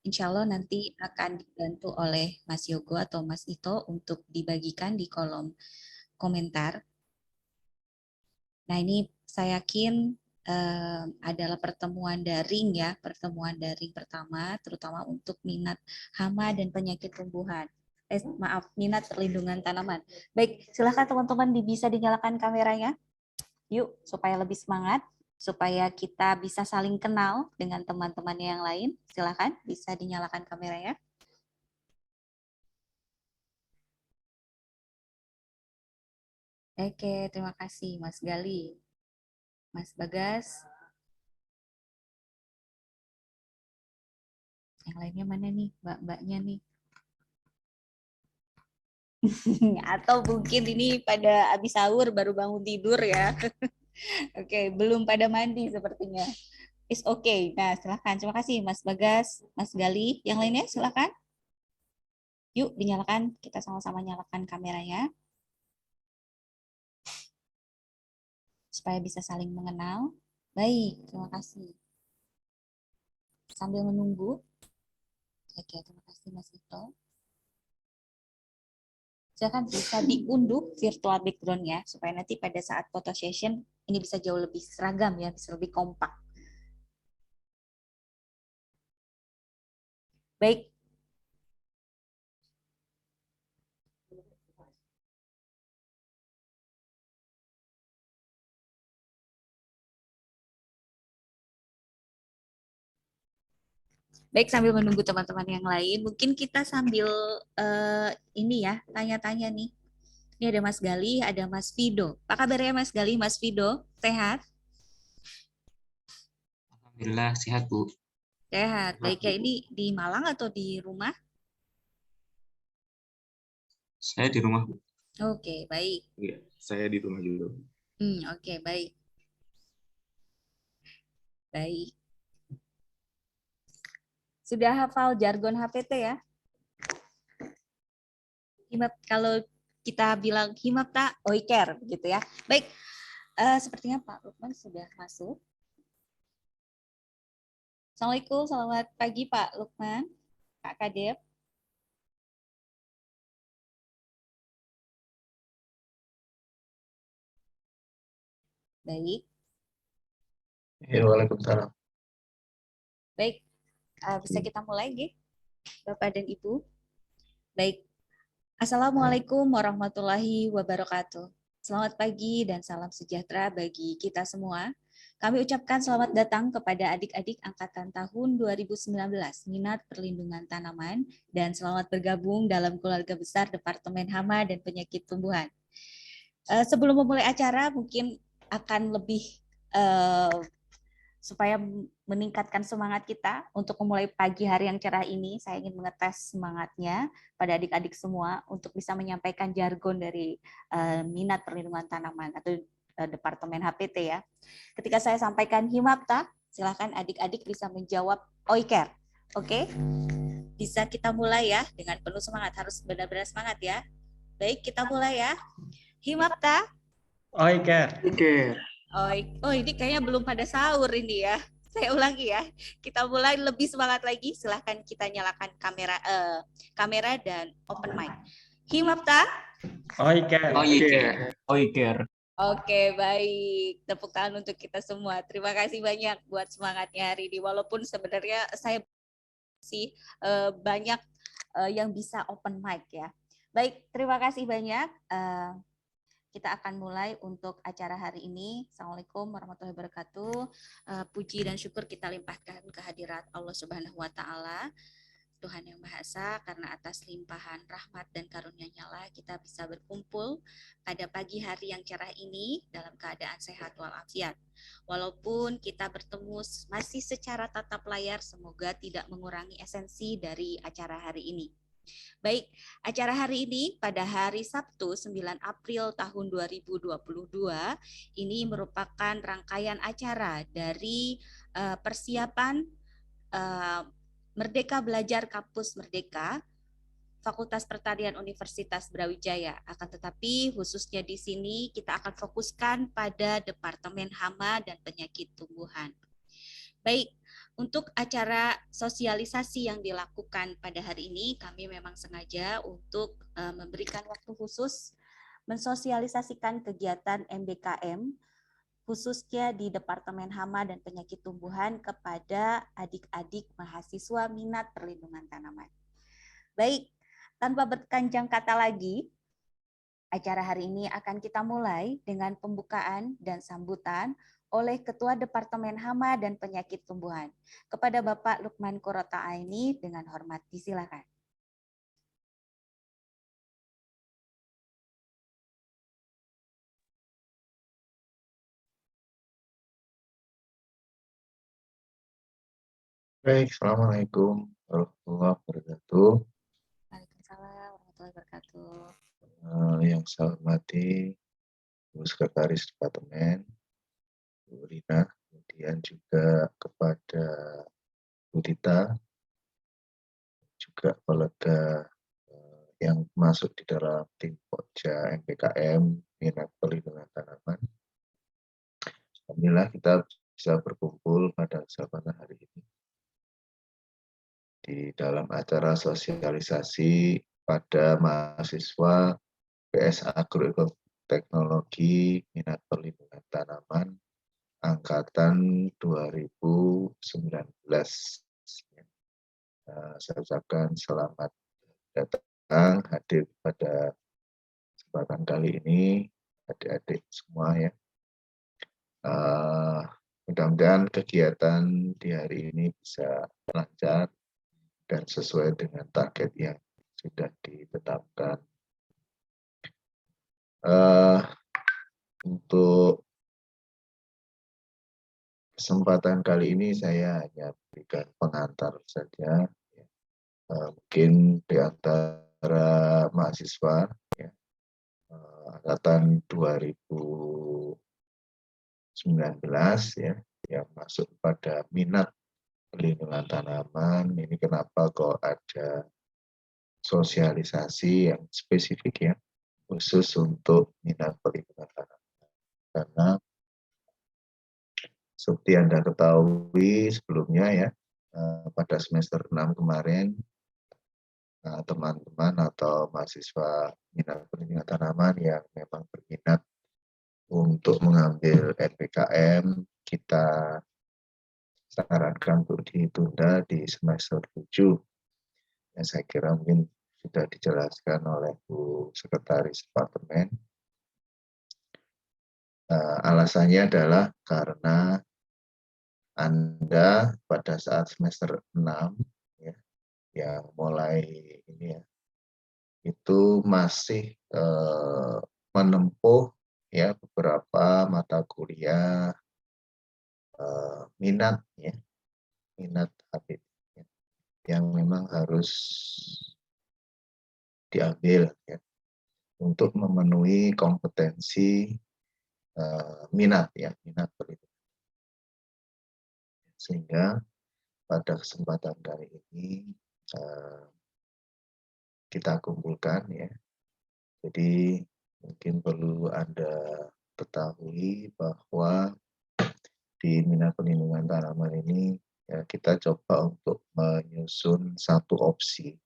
Insya Allah nanti akan dibantu oleh Mas Yogo atau Mas Ito untuk dibagikan di kolom komentar. Nah, ini saya yakin adalah pertemuan daring ya, pertemuan daring pertama, terutama untuk minat hama dan penyakit tumbuhan. Maaf, minat perlindungan tanaman. Baik, silakan teman-teman bisa dinyalakan kameranya. Yuk, supaya lebih semangat, supaya kita bisa saling kenal dengan teman-teman yang lain. Silakan, bisa dinyalakan kameranya. Oke, terima kasih Mas Gali. Mas Bagas, yang lainnya mana nih, mbak-mbaknya nih? Atau mungkin ini pada habis sahur baru bangun tidur ya. Oke, belum pada mandi sepertinya. Is okay. Nah, silakan. Terima kasih Mas Bagas, Mas Gali. Yang lainnya silakan. Yuk dinyalakan. Kita sama-sama nyalakan kameranya supaya bisa saling mengenal. Baik, terima kasih. Sambil menunggu. Oke, terima kasih Mas Ito. Silakan bisa diunduh virtual background-nya supaya nanti pada saat photo session ini bisa jauh lebih seragam ya, bisa lebih kompak. Baik. Baik, sambil menunggu teman-teman yang lain, mungkin kita sambil ini ya, tanya-tanya nih. Ini ada Mas Gali, ada Mas Fido. Apa kabarnya Mas Gali, Mas Fido? Sehat? Alhamdulillah sehat, Bu. Sehat. Baik ya, ini di Malang atau di rumah? Saya di rumah, Bu. Oke, baik. Iya, saya di rumah juga. Oke, baik. Baik. Sudah hafal jargon HPT ya? Himap, kalau kita bilang himap tak oiker gitu ya. Baik, sepertinya Pak Lukman sudah masuk. Assalamualaikum, selamat pagi Pak Lukman, Pak Kadep. Baik. Ya, waalaikumsalam. Baik, bisa kita mulai, Gih, Bapak dan Ibu. Baik, Assalamualaikum warahmatullahi wabarakatuh. Selamat pagi dan salam sejahtera bagi kita semua. Kami ucapkan selamat datang kepada adik-adik angkatan tahun 2019 minat perlindungan tanaman dan selamat bergabung dalam keluarga besar Departemen Hama dan Penyakit Tumbuhan. Sebelum memulai acara, mungkin akan lebih supaya meningkatkan semangat kita untuk memulai pagi hari yang cerah ini, saya ingin mengetes semangatnya pada adik-adik semua untuk bisa menyampaikan jargon dari minat perlindungan tanaman atau Departemen HPT ya. Ketika saya sampaikan himapta, silakan adik-adik bisa menjawab oiker. Oke? Bisa kita mulai ya dengan penuh semangat, harus benar-benar semangat ya. Baik, kita mulai ya. Himapta. Oiker. Oke. Oh, ini kayaknya belum pada sahur ini ya. Saya ulangi ya. Kita mulai lebih semangat lagi. Silahkan kita nyalakan kamera dan open mic. Himapta. Oiker. Oiker. Oke, baik. Tepuk tangan untuk kita semua. Terima kasih banyak buat semangatnya hari ini. Walaupun sebenarnya saya sih banyak yang bisa open mic ya. Baik, terima kasih banyak. Kita akan mulai untuk acara hari ini. Assalamualaikum warahmatullahi wabarakatuh. Puji dan syukur kita limpahkan kehadirat Allah Subhanahu wa Ta'ala, Tuhan yang Maha Esa, karena atas limpahan rahmat dan karunia-Nya lah kita bisa berkumpul pada pagi hari yang cerah ini dalam keadaan sehat walafiat. Walaupun kita bertemu masih secara tatap layar, semoga tidak mengurangi esensi dari acara hari ini. Baik, acara hari ini pada hari Sabtu 9 April tahun 2022 ini merupakan rangkaian acara dari persiapan Merdeka Belajar Kampus Merdeka Fakultas Pertanian Universitas Brawijaya. Akan tetapi khususnya di sini kita akan fokuskan pada Departemen Hama dan Penyakit Tumbuhan. Baik, Untuk acara sosialisasi yang dilakukan pada hari ini, kami memang sengaja untuk memberikan waktu khusus mensosialisasikan kegiatan MBKM khususnya di Departemen Hama dan Penyakit Tumbuhan kepada adik-adik mahasiswa minat perlindungan tanaman. Baik, tanpa berpanjang kata lagi, acara hari ini akan kita mulai dengan pembukaan dan sambutan oleh Ketua Departemen Hama dan Penyakit Tumbuhan. Kepada Bapak Lukman Kurota Aini dengan hormat disilakan. Baik, Assalamualaikum warahmatullahi wabarakatuh. Waalaikumsalam warahmatullahi wabarakatuh. Yang saya hormati Bu Sekretaris Departemen, Bu Rina, kemudian juga kepada Bu Dita, juga kolega yang masuk di dalam tim Pokja MPKM Minat Perlindungan Tanaman. Alhamdulillah kita bisa berkumpul pada kesempatan hari ini di dalam acara sosialisasi pada mahasiswa PS Agroteknologi Minat Perlindungan Tanaman Angkatan 2019. Saya ucapkan selamat datang hadir pada kesempatan kali ini adik-adik semua ya. Mudah-mudahan kegiatan di hari ini bisa lancar dan sesuai dengan target yang sudah ditetapkan. Untuk kesempatan kali ini saya hanya berikan pengantar saja. Mungkin di antara mahasiswa ya, angkatan 2019 ya, yang masuk pada minat perlindungan tanaman, ini kenapa kok ada sosialisasi yang spesifik ya, khusus untuk minat perlindungan tanaman. Karena seperti Anda ketahui sebelumnya ya, pada semester 6 kemarin, teman-teman atau mahasiswa minat perlindungan tanaman yang memang berminat untuk mengambil MPKM, kita sarankan untuk ditunda di semester 7. Ya, saya kira mungkin sudah dijelaskan oleh Bu Sekretaris Departemen. Alasannya adalah karena Anda pada saat semester 6 ya, yang mulai ini ya, itu masih menempuh ya beberapa mata kuliah minat ya, minat HPT ya, yang memang harus diambil ya, untuk memenuhi kompetensi minat ya, minat perlindungan. Sehingga pada kesempatan kali ini kita kumpulkan ya. Jadi mungkin perlu Anda ketahui bahwa di minat perlindungan tanaman ini ya, kita coba untuk menyusun satu opsi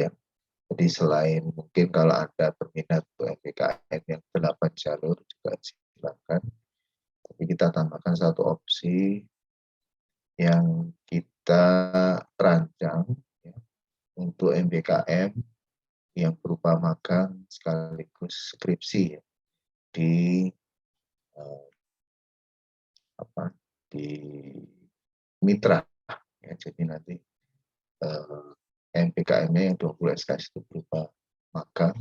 ya. Jadi selain mungkin kalau Anda berminat untuk MPKM yang 8 jalur juga silakan. Tapi kita tambahkan satu opsi yang kita rancang ya, untuk MBKM yang berupa magang sekaligus skripsi ya, di di mitra ya. Jadi nanti MPKM-nya yang 20 SKS itu berupa magang,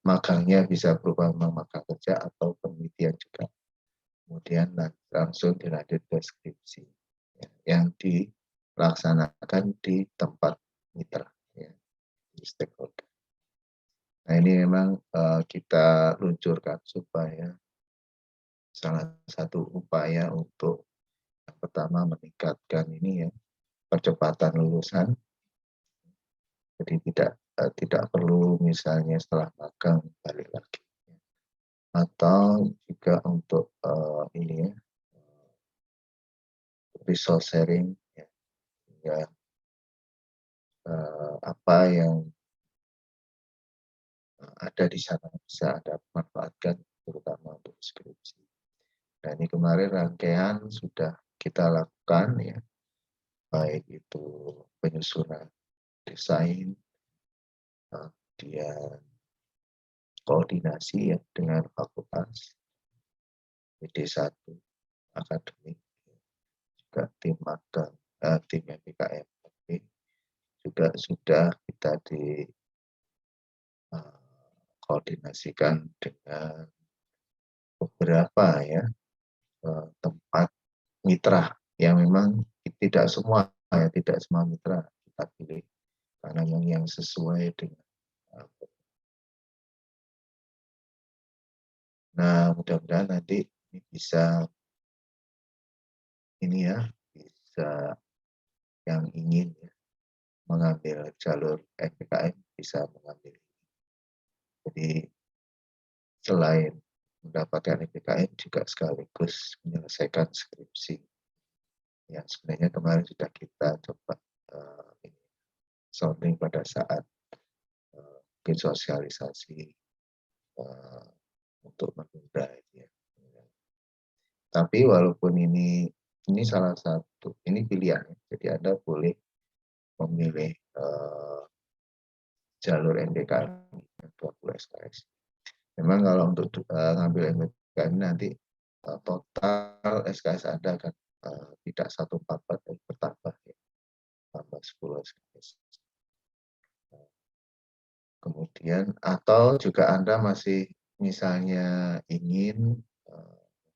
magangnya bisa berupa magang kerja atau penelitian juga. Kemudian langsung dilanjut ke skripsi ya, yang dilaksanakan di tempat mitra ya, di stakeholder. Nah ini memang kita luncurkan supaya salah satu upaya untuk yang pertama meningkatkan ini ya, percepatan lulusan. Jadi tidak perlu misalnya setelah magang balik lagi. Atau juga untuk ini ya, resource sharing ya. sehingga apa yang ada di sana bisa Anda manfaatkan terutama untuk skripsi. Nah, ini kemarin rangkaian sudah kita lakukan ya, baik itu penyusunan desain, kemudian koordinasi ya dengan fakultas, PD1, akademik, juga tim magang, tim MBKM juga sudah kita koordinasikan dengan beberapa ya tempat mitra yang memang tidak semua mitra kita pilih karena yang sesuai dengan nah mudah-mudahan nanti ini bisa yang ingin ya, mengambil jalur MBKM bisa mengambil. Jadi selain mendapatkan MBKM juga sekaligus menyelesaikan skripsi. Yang sebenarnya kemarin sudah kita coba sounding pada saat bikin sosialisasi untuk menunda ya. Tapi walaupun ini salah satu, ini pilihan, jadi Anda boleh memilih jalur MBKM 20 SKS. Memang kalau untuk ngambil MBKM nanti total SKS Anda akan tidak 144 tapi bertambah ya, tambah 10 SKS. Kemudian atau juga Anda masih misalnya ingin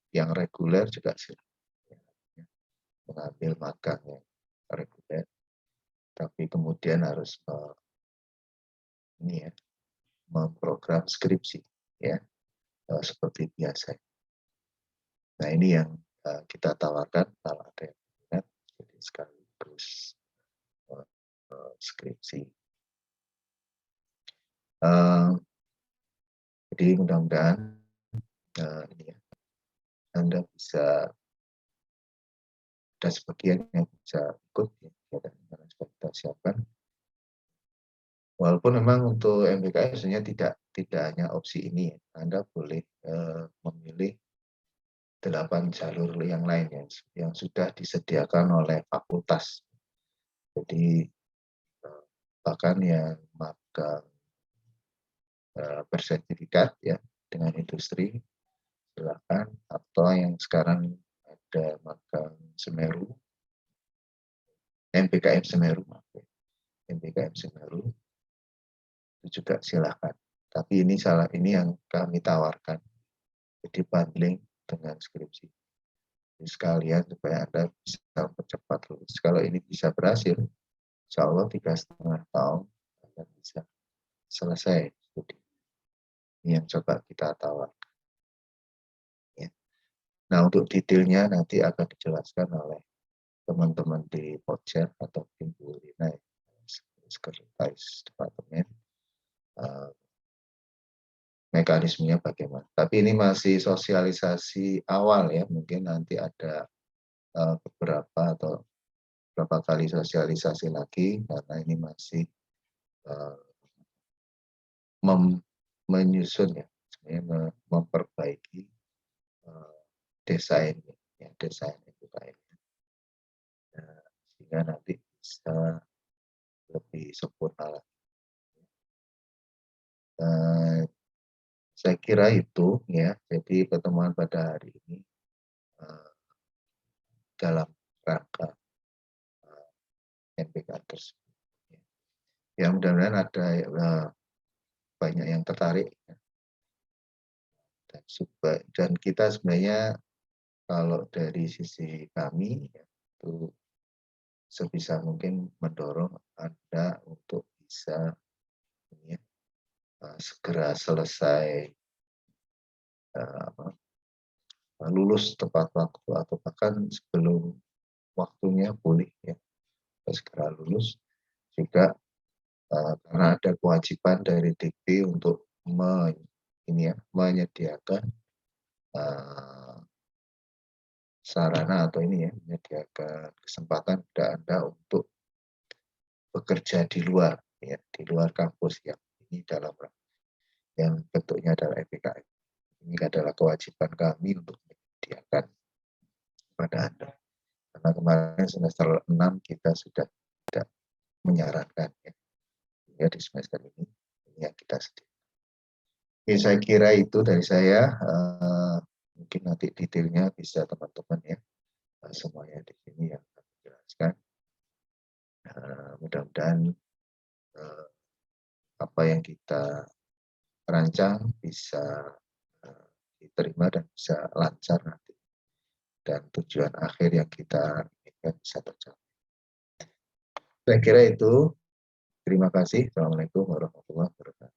yang reguler juga silakan mengambil magang yang reguler, tapi kemudian harus memprogram skripsi ya seperti biasa. Nah ini yang kita tawarkan kalau ada yang minat, jadi sekaligus skripsi. Jadi mudah-mudahan ini ya, Anda bisa ada sebagian yang bisa ikut ya, dan kita siapkan. Walaupun memang untuk MBKM sebenarnya tidak hanya opsi ini, ya. Anda boleh memilih 8 jalur yang lain yang sudah disediakan oleh fakultas. Jadi bahkan yang magang bersertifikat ya dengan industri silakan, atau yang sekarang ada magang Semeru, MBKM Semeru, MBKM Semeru itu juga silakan. Tapi ini yang kami tawarkan, jadi bundling dengan skripsi. Jadi sekalian supaya Anda bisa mempercepat lulus. Kalau ini bisa berhasil, insya Allah 3,5 tahun Anda bisa selesai studi. Ini yang coba kita tawarkan. Ya. Nah untuk detailnya nanti akan dijelaskan oleh teman-teman di Podshare atau tim Bu Rina, sekretaris departemen, mekanismenya bagaimana. Tapi ini masih sosialisasi awal ya, mungkin nanti ada beberapa kali sosialisasi lagi karena ini masih menyusun ya, sebenarnya memperbaiki desain MBKM. Sehingga nanti bisa lebih sempurna lagi. Saya kira itu ya, jadi pertemuan pada hari ini dalam rangka MBK tersebut. Ya mudah-mudahan ada banyak yang tertarik ya. Dan kita sebenarnya kalau dari sisi kami ya, itu sebisa mungkin mendorong Anda untuk bisa segera selesai lulus tepat waktu atau bahkan sebelum waktunya boleh ya segera lulus juga karena ada kewajiban dari Dikti untuk menyediakan sarana atau menyediakan kesempatan kepada Anda untuk bekerja di luar, ya, di luar kampus yang ini yang bentuknya adalah MBKM. Ini adalah kewajiban kami untuk menyediakan kepada Anda. Karena kemarin semester 6 kita sudah tidak menyarankan, ya di semester ini yang kita sediakan. Oke, saya kira itu dari saya. Mungkin nanti detailnya bisa teman-teman ya semuanya di sini yang akan menjelaskan. Mudah-mudahan apa yang kita rancang bisa diterima dan bisa lancar nanti, dan tujuan akhir yang kita inginkan bisa tercapai. Saya kira itu. Terima kasih. Assalamualaikum warahmatullahi wabarakatuh.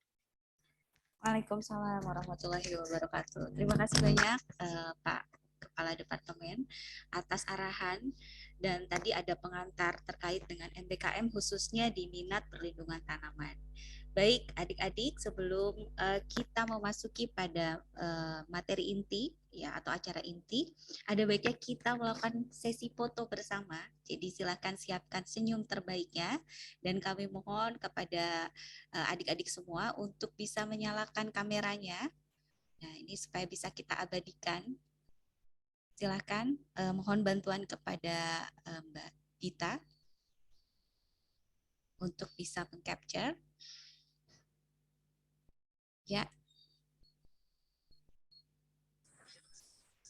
Waalaikumsalam warahmatullahi wabarakatuh. Terima kasih banyak Pak Kepala Departemen atas arahan, dan tadi ada pengantar terkait dengan MBKM khususnya di minat perlindungan tanaman. Baik adik-adik, sebelum kita memasuki pada materi inti ya atau acara inti, ada baiknya kita melakukan sesi foto bersama. Jadi silakan siapkan senyum terbaiknya, dan kami mohon kepada adik-adik semua untuk bisa menyalakan kameranya. Nah, ini supaya bisa kita abadikan. Silakan, mohon bantuan kepada Mbak Dita untuk bisa mengcapture. Ya.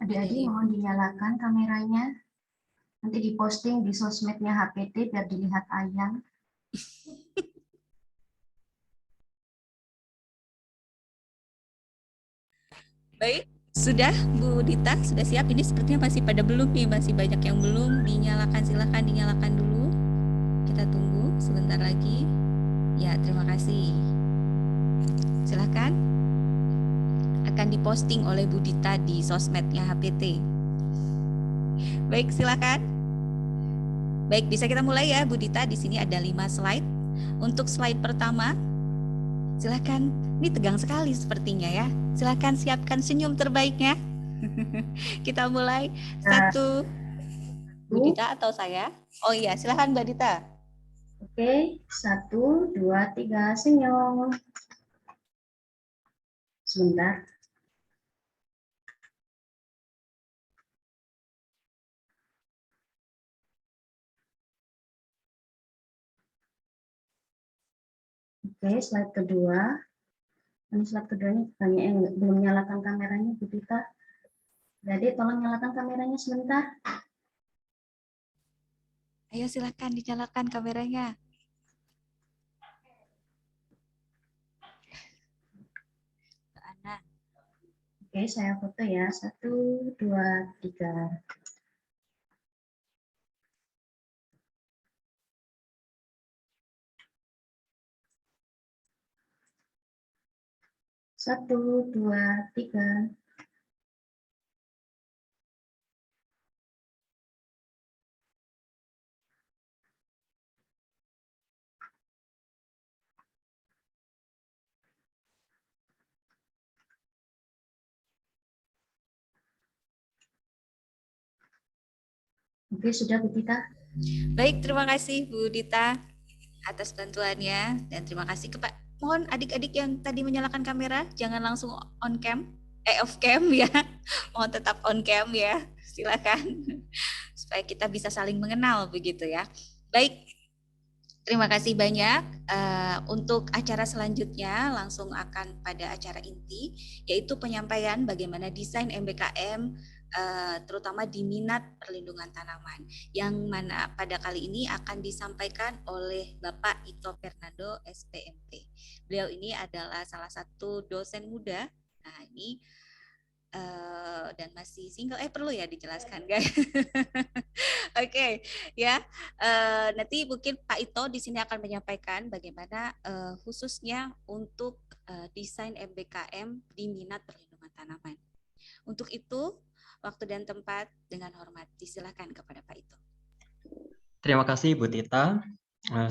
Adik-adik mohon dinyalakan kameranya. Nanti diposting di sosmednya HPT biar dilihat Ayang. Baik, sudah Bu Dita, sudah siap? Ini sepertinya masih pada belum nih, masih banyak yang belum dinyalakan. Silakan dinyalakan dulu. Kita tunggu sebentar lagi. Ya, terima kasih. Silakan. Akan diposting oleh Bu Dita di sosmednya HPT. Baik, silakan. Baik, bisa kita mulai ya Bu Dita. Di sini ada 5 slide. Untuk slide pertama, silakan. Ini tegang sekali sepertinya ya. Silakan siapkan senyum terbaiknya. Kita mulai. 1. Bu Dita atau saya? Oh iya, silakan Mbak Dita. Oke, 1, 2, 3, senyum. Sebentar. Oke, slide kedua. Ini slide kedua ini banyak yang belum nyalakan kameranya, Bu Dita. Jadi tolong nyalakan kameranya sebentar. Ayo silakan dinyalakan kameranya. Ana. Oke, saya foto ya. 1, 2, 3. Satu, dua, tiga. Oke, sudah Bu Dita. Baik, terima kasih Bu Dita atas bantuannya, dan terima kasih kepada, mohon adik-adik yang tadi menyalakan kamera jangan langsung on cam, off cam ya. Mohon tetap on cam ya. Silakan. Supaya kita bisa saling mengenal begitu ya. Baik. Terima kasih banyak. Untuk acara selanjutnya langsung akan pada acara inti, yaitu penyampaian bagaimana desain MBKM terutama di minat perlindungan tanaman, yang mana pada kali ini akan disampaikan oleh Bapak Ito Fernando SPMT. Beliau ini adalah salah satu dosen muda. Nah ini dan masih single, perlu ya dijelaskan guys. Oke, ya. Nanti mungkin Pak Ito di sini akan menyampaikan bagaimana khususnya untuk desain MBKM di minat perlindungan tanaman. Untuk itu, waktu dan tempat dengan hormat disilakan kepada Pak Ito. Terima kasih Bu Tita.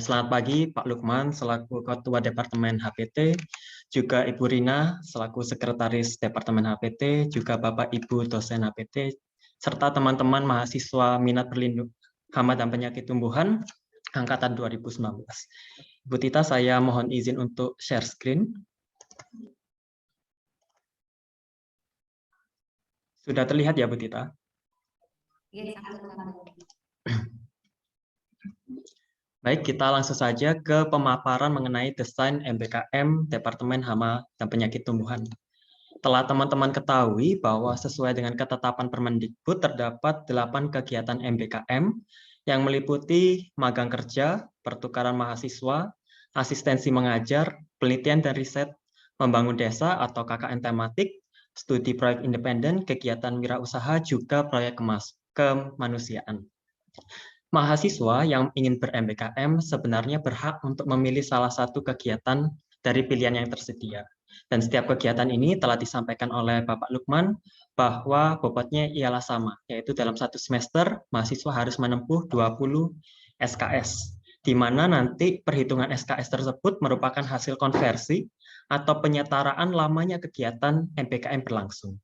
Selamat pagi Pak Lukman selaku Ketua Departemen HPT, juga Ibu Rina selaku Sekretaris Departemen HPT, juga Bapak Ibu dosen HPT, serta teman-teman mahasiswa minat perlindungan hama dan penyakit tumbuhan. angkatan 2019. Bu Tita, saya mohon izin untuk share screen. Sudah terlihat ya, Bu Tita? Iya, Baik, kita langsung saja ke pemaparan mengenai desain MBKM Departemen Hama dan Penyakit Tumbuhan. Telah teman-teman ketahui bahwa sesuai dengan ketetapan Permendikbud terdapat 8 kegiatan MBKM yang meliputi magang kerja, pertukaran mahasiswa, asistensi mengajar, penelitian dan riset, membangun desa atau KKN tematik, studi proyek independen, kegiatan wirausaha, juga proyek kemanusiaan. Mahasiswa yang ingin ber-MBKM sebenarnya berhak untuk memilih salah satu kegiatan dari pilihan yang tersedia. Dan setiap kegiatan ini telah disampaikan oleh Bapak Lukman bahwa bobotnya ialah sama, yaitu dalam satu semester mahasiswa harus menempuh 20 SKS, di mana nanti perhitungan SKS tersebut merupakan hasil konversi atau penyetaraan lamanya kegiatan MBKM berlangsung.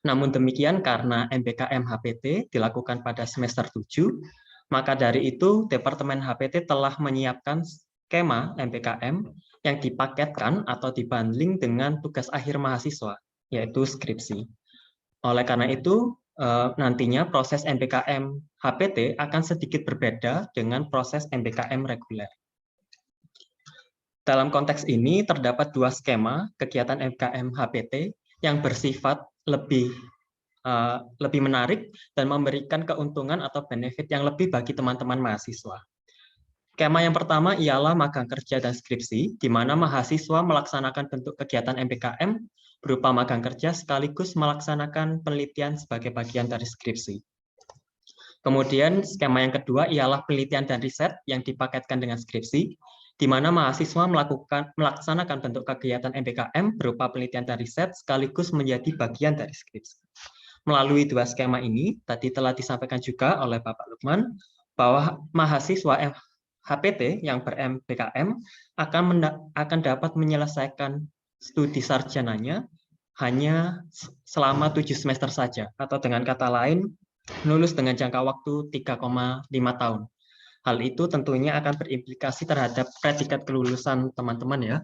Namun demikian, karena MBKM HPT dilakukan pada semester 7, maka dari itu Departemen HPT telah menyiapkan skema MBKM yang dipaketkan atau dibundling dengan tugas akhir mahasiswa, yaitu skripsi. Oleh karena itu, nantinya proses MBKM HPT akan sedikit berbeda dengan proses MBKM reguler. Dalam konteks ini, terdapat 2 skema kegiatan MBKM HPT yang bersifat lebih menarik dan memberikan keuntungan atau benefit yang lebih bagi teman-teman mahasiswa. Skema yang pertama ialah magang kerja dan skripsi, di mana mahasiswa melaksanakan bentuk kegiatan MBKM berupa magang kerja sekaligus melaksanakan penelitian sebagai bagian dari skripsi. Kemudian skema yang kedua ialah penelitian dan riset yang dipaketkan dengan skripsi, di mana mahasiswa melaksanakan bentuk kegiatan MBKM berupa penelitian dan riset sekaligus menjadi bagian dari skripsi. Melalui 2 skema ini, tadi telah disampaikan juga oleh Bapak Lukman, bahwa mahasiswa HPT yang ber-MBKM akan dapat menyelesaikan studi sarjananya hanya selama 7 semester saja, atau dengan kata lain, lulus dengan jangka waktu 3,5 tahun. Hal itu tentunya akan berimplikasi terhadap predikat kelulusan teman-teman ya.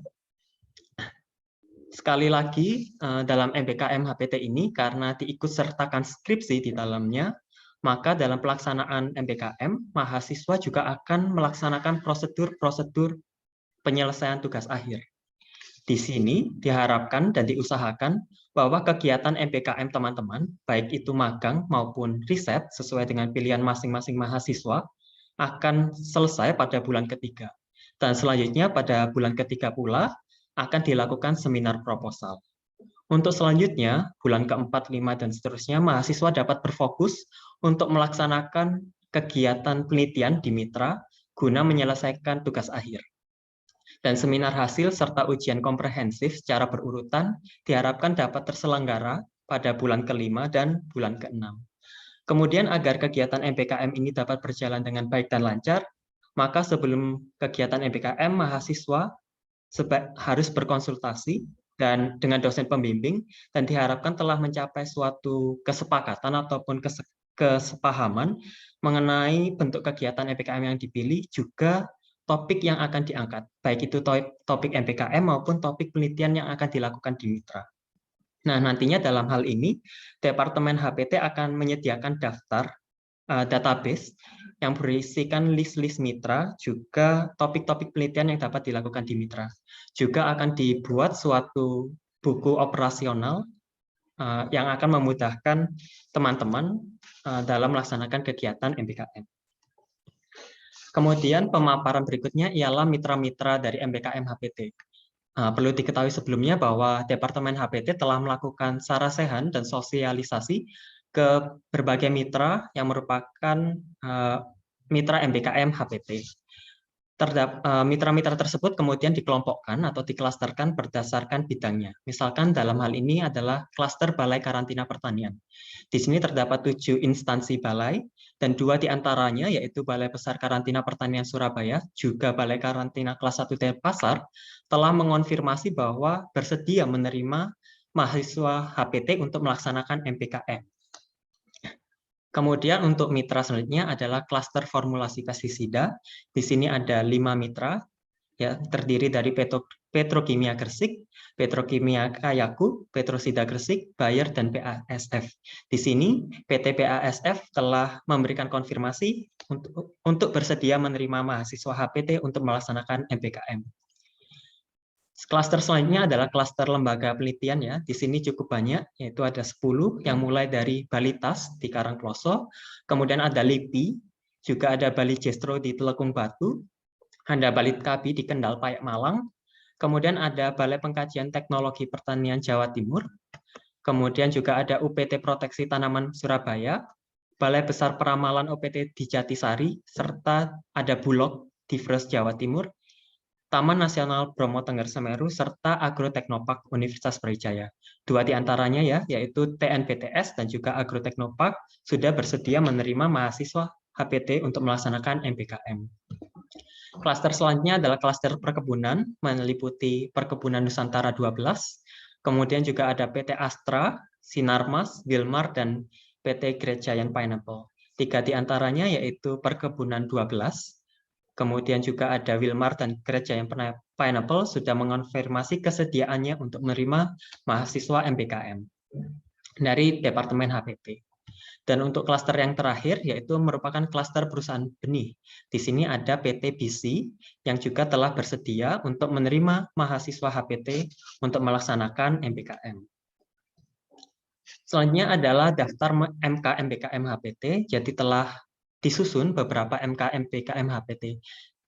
Sekali lagi, dalam MBKM HPT ini, karena diikut sertakan skripsi di dalamnya, maka dalam pelaksanaan MBKM, mahasiswa juga akan melaksanakan prosedur-prosedur penyelesaian tugas akhir. Di sini diharapkan dan diusahakan bahwa kegiatan MBKM teman-teman, baik itu magang maupun riset sesuai dengan pilihan masing-masing mahasiswa, akan selesai pada bulan ketiga. Dan selanjutnya pada bulan ketiga pula akan dilakukan seminar proposal. Untuk selanjutnya, bulan keempat, 5, dan seterusnya, mahasiswa dapat berfokus untuk melaksanakan kegiatan penelitian di mitra guna menyelesaikan tugas akhir. Dan seminar hasil serta ujian komprehensif secara berurutan diharapkan dapat terselenggara pada bulan ke-5 dan bulan ke-6. Kemudian agar kegiatan MBKM ini dapat berjalan dengan baik dan lancar, maka sebelum kegiatan MBKM, mahasiswa harus berkonsultasi dan dengan dosen pembimbing dan diharapkan telah mencapai suatu kesepakatan ataupun kesepahaman mengenai bentuk kegiatan MBKM yang dipilih, juga topik yang akan diangkat, baik itu topik MBKM maupun topik penelitian yang akan dilakukan di mitra. Nah, nantinya dalam hal ini, Departemen HPT akan menyediakan daftar database yang berisikan list-list mitra, juga topik-topik penelitian yang dapat dilakukan di mitra. Juga akan dibuat suatu buku operasional yang akan memudahkan teman-teman dalam melaksanakan kegiatan MBKM. Kemudian pemaparan berikutnya ialah mitra-mitra dari MBKM HPT. Perlu diketahui sebelumnya bahwa Departemen HPT telah melakukan sarasehan dan sosialisasi ke berbagai mitra yang merupakan mitra MBKM HPT. Mitra-mitra tersebut kemudian dikelompokkan atau diklasterkan berdasarkan bidangnya. Misalkan dalam hal ini adalah klaster Balai Karantina Pertanian. Di sini terdapat 7 instansi balai, dan 2 diantaranya yaitu Balai Besar Karantina Pertanian Surabaya, juga Balai Karantina Kelas 1 Denpasar, telah mengonfirmasi bahwa bersedia menerima mahasiswa HPT untuk melaksanakan MBKM. Kemudian untuk mitra selanjutnya adalah klaster formulasi pestisida. Di sini ada 5 mitra, ya, terdiri dari Petrokimia Gresik, Petrokimia Kayaku, Petrosida Gresik, Bayer, dan BASF. Di sini PT BASF telah memberikan konfirmasi untuk bersedia menerima mahasiswa HPT untuk melaksanakan MPKM. Klaster selanjutnya adalah klaster lembaga penelitian, ya. Di sini cukup banyak, yaitu ada 10 yang mulai dari Balitas di Karangploso, kemudian ada LIPI, juga ada Bali Jestro di Telekung Batu, ada Balitkabi di Kendal Payak Malang, kemudian ada Balai Pengkajian Teknologi Pertanian Jawa Timur, kemudian juga ada UPT Proteksi Tanaman Surabaya, Balai Besar Peramalan OPT di Jatisari, serta ada Bulog di Fres Jawa Timur, Taman Nasional Bromo Tengger Semeru, serta Agroteknopark Universitas Brawijaya. 2 di antaranya, ya, yaitu TNBTS dan juga Agroteknopark sudah bersedia menerima mahasiswa HPT untuk melaksanakan MPKM. Klaster selanjutnya adalah klaster perkebunan, meliputi Perkebunan Nusantara 12, kemudian juga ada PT Astra, Sinarmas, Wilmar, dan PT Great Giant Pineapple. 3 di antaranya yaitu Perkebunan 12, kemudian juga ada Wilmar dan Great Giant Pineapple sudah mengonfirmasi kesediaannya untuk menerima mahasiswa MPKM dari Departemen HPT. Dan untuk klaster yang terakhir yaitu merupakan klaster perusahaan benih. Di sini ada PT BC yang juga telah bersedia untuk menerima mahasiswa HPT untuk melaksanakan MPKM. Selanjutnya adalah daftar MK MPKM HPT, jadi telah disusun beberapa MK MPKM HPT.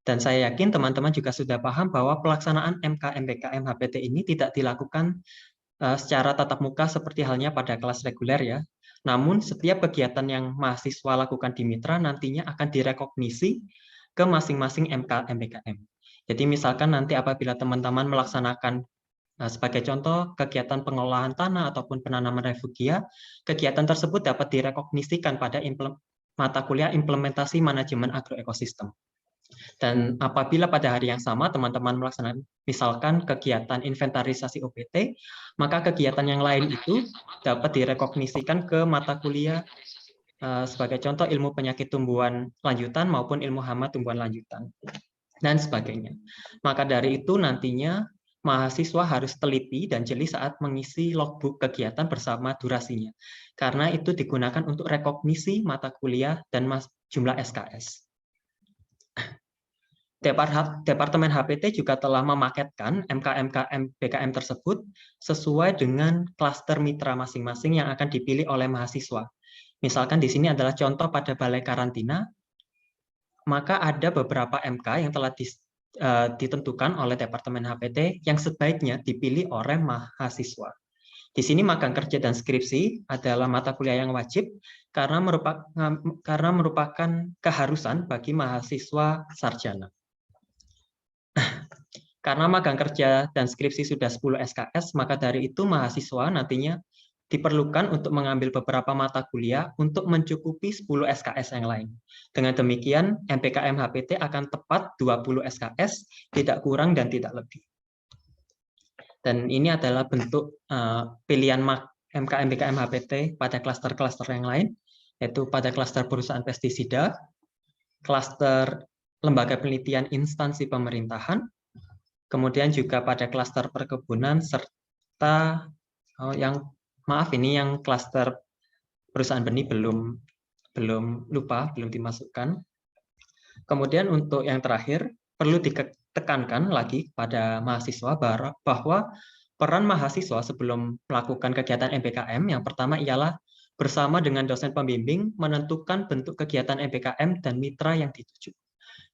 Dan saya yakin teman-teman juga sudah paham bahwa pelaksanaan MK MPKM HPT ini tidak dilakukan secara tatap muka seperti halnya pada kelas reguler, ya. Namun setiap kegiatan yang mahasiswa lakukan di mitra nantinya akan direkognisi ke masing-masing MK MPKM. Jadi misalkan nanti apabila teman-teman melaksanakan sebagai contoh kegiatan pengolahan tanah ataupun penanaman refugia, kegiatan tersebut dapat direkognisikan pada mata kuliah implementasi manajemen agroekosistem. Dan apabila pada hari yang sama teman-teman melaksanakan misalkan kegiatan inventarisasi OPT, maka kegiatan yang lain itu dapat direkognisikan ke mata kuliah sebagai contoh ilmu penyakit tumbuhan lanjutan maupun ilmu hama tumbuhan lanjutan dan sebagainya. Maka dari itu nantinya mahasiswa harus teliti dan jeli saat mengisi logbook kegiatan bersama durasinya, karena itu digunakan untuk rekognisi mata kuliah dan jumlah SKS. Departemen HPT juga telah memaketkan MK MPKM tersebut sesuai dengan klaster mitra masing-masing yang akan dipilih oleh mahasiswa. Misalkan di sini adalah contoh pada balai karantina, maka ada beberapa MK yang telah ditentukan oleh Departemen HPT yang sebaiknya dipilih oleh mahasiswa. Di sini magang kerja dan skripsi adalah mata kuliah yang wajib karena merupakan keharusan bagi mahasiswa sarjana. Karena magang kerja dan skripsi sudah 10 SKS, maka dari itu mahasiswa nantinya diperlukan untuk mengambil beberapa mata kuliah untuk mencukupi 10 SKS yang lain. Dengan demikian, MPKM HPT akan tepat 20 SKS, tidak kurang dan tidak lebih. Dan ini adalah bentuk pilihan MK MPKM HPT pada klaster-klaster yang lain, yaitu pada klaster perusahaan pestisida, klaster lembaga penelitian instansi pemerintahan, kemudian juga pada klaster perkebunan, serta yang klaster perusahaan benih belum dimasukkan. Kemudian untuk yang terakhir, perlu ditekankan lagi pada mahasiswa bahwa peran mahasiswa sebelum melakukan kegiatan MPKM yang pertama ialah bersama dengan dosen pembimbing menentukan bentuk kegiatan MPKM dan mitra yang dituju.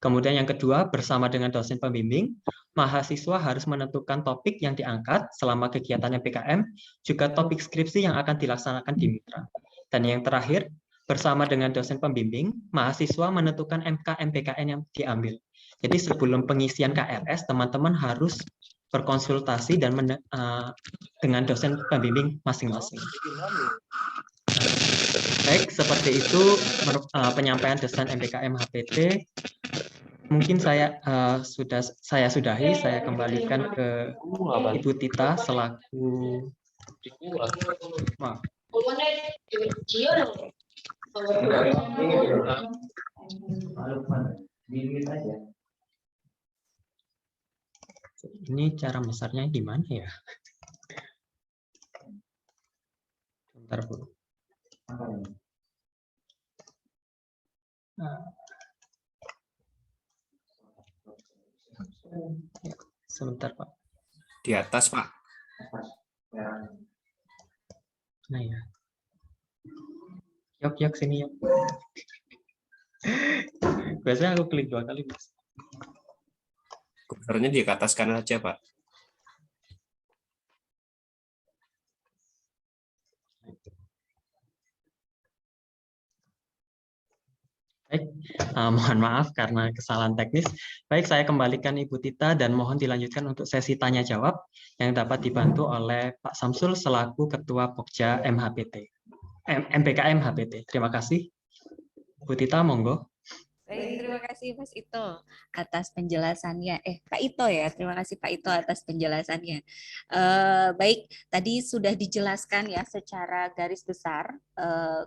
Kemudian yang kedua, bersama dengan dosen pembimbing, mahasiswa harus menentukan topik yang diangkat selama kegiatan MPKM, juga topik skripsi yang akan dilaksanakan di mitra. Dan yang terakhir, bersama dengan dosen pembimbing, mahasiswa menentukan MK MPKN yang diambil. Jadi sebelum pengisian KRS, teman-teman harus berkonsultasi dan dengan dosen pembimbing masing-masing. Baik, seperti itu penyampaian dosen MPKM HPT. Mungkin saya sudahi, saya kembalikan ke Ibu Tita selaku Ini cara besarnya di mana ya? Bentar, Bu. Ya, sebentar, Pak. Di atas, Pak. Nah ya. Yok, sini yuk. Biasanya aku klik 2 kali, Mas. Kursornya di atas kanan aja, Pak. Baik, mohon maaf karena kesalahan teknis. Baik, saya kembalikan Ibu Tita dan mohon dilanjutkan untuk sesi tanya jawab yang dapat dibantu oleh Pak Samsul selaku Ketua Pokja MPKM HPT. Terima kasih. Bu Tita, monggo. Baik, terima kasih Mas Ito atas penjelasannya. Pak Ito ya, terima kasih Pak Ito atas penjelasannya. Baik, tadi sudah dijelaskan ya secara garis besar.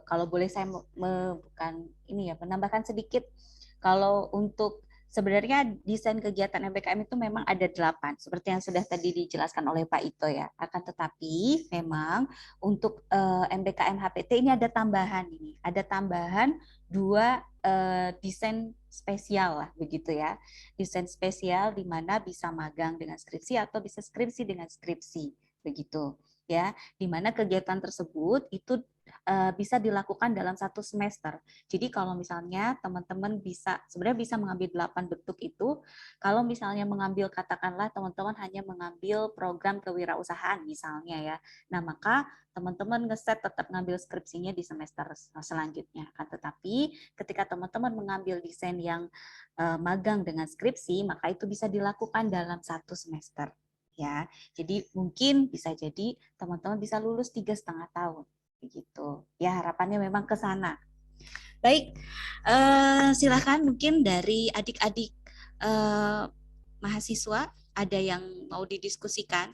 Kalau boleh saya bukan ini ya, menambahkan sedikit. Kalau untuk sebenarnya desain kegiatan MPKM itu memang ada 8, seperti yang sudah tadi dijelaskan oleh Pak Ito ya. Akan tetapi memang untuk MPKM HPT ini ada tambahan 2 desain spesial lah begitu ya. Desain spesial di mana bisa magang dengan skripsi atau bisa skripsi dengan skripsi begitu ya. Di mana kegiatan tersebut itu bisa dilakukan dalam 1 semester. Jadi kalau misalnya teman-teman sebenarnya bisa mengambil 8 bentuk itu, kalau misalnya mengambil katakanlah teman-teman hanya mengambil program kewirausahaan misalnya ya. Nah, maka teman-teman ngeset tetap ngambil skripsinya di semester selanjutnya. Tetapi ketika teman-teman mengambil desain yang magang dengan skripsi, maka itu bisa dilakukan dalam 1 semester. Ya, jadi mungkin bisa jadi teman-teman bisa lulus 3,5 tahun. Begitu. Ya, harapannya memang ke sana. Baik, silakan mungkin dari adik-adik mahasiswa ada yang mau didiskusikan.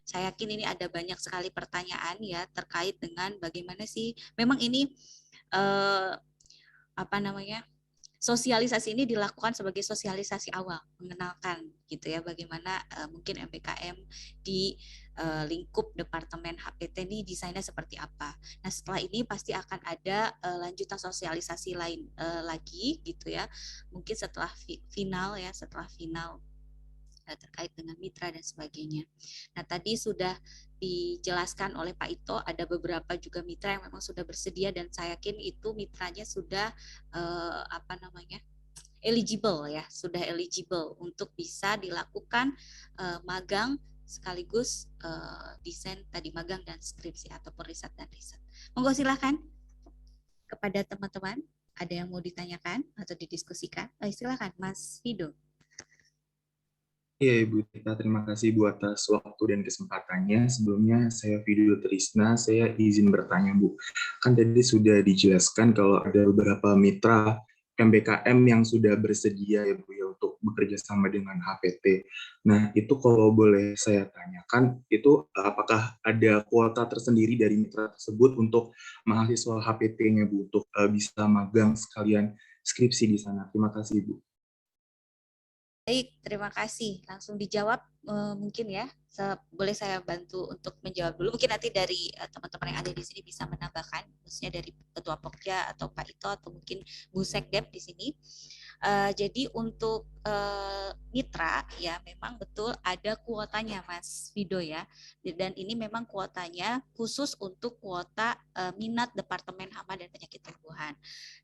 Saya yakin ini ada banyak sekali pertanyaan ya terkait dengan bagaimana sih memang ini sosialisasi ini dilakukan sebagai sosialisasi awal, mengenalkan gitu ya bagaimana mungkin MPKM di lingkup Departemen HPT ini desainnya seperti apa. Nah, setelah ini pasti akan ada lanjutan sosialisasi lain lagi gitu ya. Mungkin setelah final terkait dengan mitra dan sebagainya. Nah, tadi sudah dijelaskan oleh Pak Ito, ada beberapa juga mitra yang memang sudah bersedia dan saya yakin itu mitranya sudah eligible ya, sudah eligible untuk bisa dilakukan magang sekaligus desain tadi magang dan skripsi ataupun riset dan riset. Monggo silakan kepada teman-teman, ada yang mau ditanyakan atau didiskusikan? Silakan Mas Fido. Iya, Ibu Tita, terima kasih Bu atas waktu dan kesempatannya. Sebelumnya saya Fido Trisna, saya izin bertanya Bu. Kan tadi sudah dijelaskan kalau ada beberapa mitra MPKM yang sudah bersedia ya Bu ya untuk bekerja sama dengan HPT. Nah, itu kalau boleh saya tanyakan, itu apakah ada kuota tersendiri dari mitra tersebut untuk mahasiswa HPT-nya Bu untuk bisa magang sekalian skripsi di sana? Terima kasih Bu. Baik, terima kasih. Langsung dijawab mungkin ya. Boleh saya bantu untuk menjawab dulu. Mungkin nanti dari teman-teman yang ada di sini bisa menambahkan, khususnya dari Ketua Pokja atau Pak Ito atau mungkin Bu Sekdep di sini. Jadi untuk mitra ya memang betul ada kuotanya Mas Fido ya. Dan ini memang kuotanya khusus untuk kuota minat Departemen Hama dan Penyakit Tumbuhan.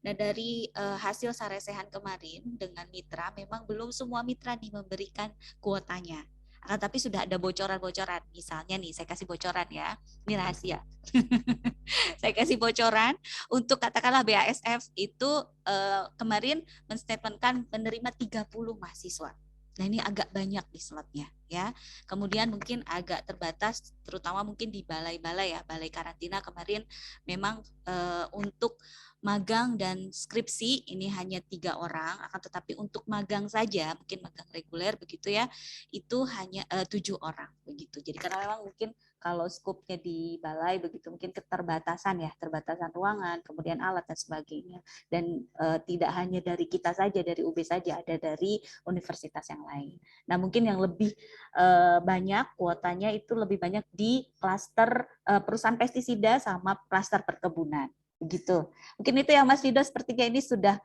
Nah, dari hasil saresehan kemarin dengan mitra, memang belum semua mitra nih memberikan kuotanya. Tapi sudah ada bocoran-bocoran. Misalnya nih, saya kasih bocoran ya. Ini rahasia. Saya kasih bocoran untuk katakanlah BASF itu kemarin menstatementkan menerima 30 mahasiswa. Nah, ini agak banyak di slotnya ya. Kemudian mungkin agak terbatas terutama mungkin di balai-balai ya, balai karantina kemarin memang untuk magang dan skripsi ini hanya 3 orang, akan tetapi untuk magang saja mungkin magang reguler begitu ya, itu hanya 7 orang begitu. Jadi karena memang mungkin kalau skupnya di balai begitu mungkin keterbatasan ya, terbatasan ruangan, kemudian alat dan sebagainya. Dan tidak hanya dari kita saja, dari UB saja, ada dari universitas yang lain. Nah, mungkin yang lebih banyak kuotanya itu lebih banyak di klaster perusahaan pestisida sama klaster perkebunan. Begitu. Mungkin itu ya Mas Fido, sepertinya ini sudah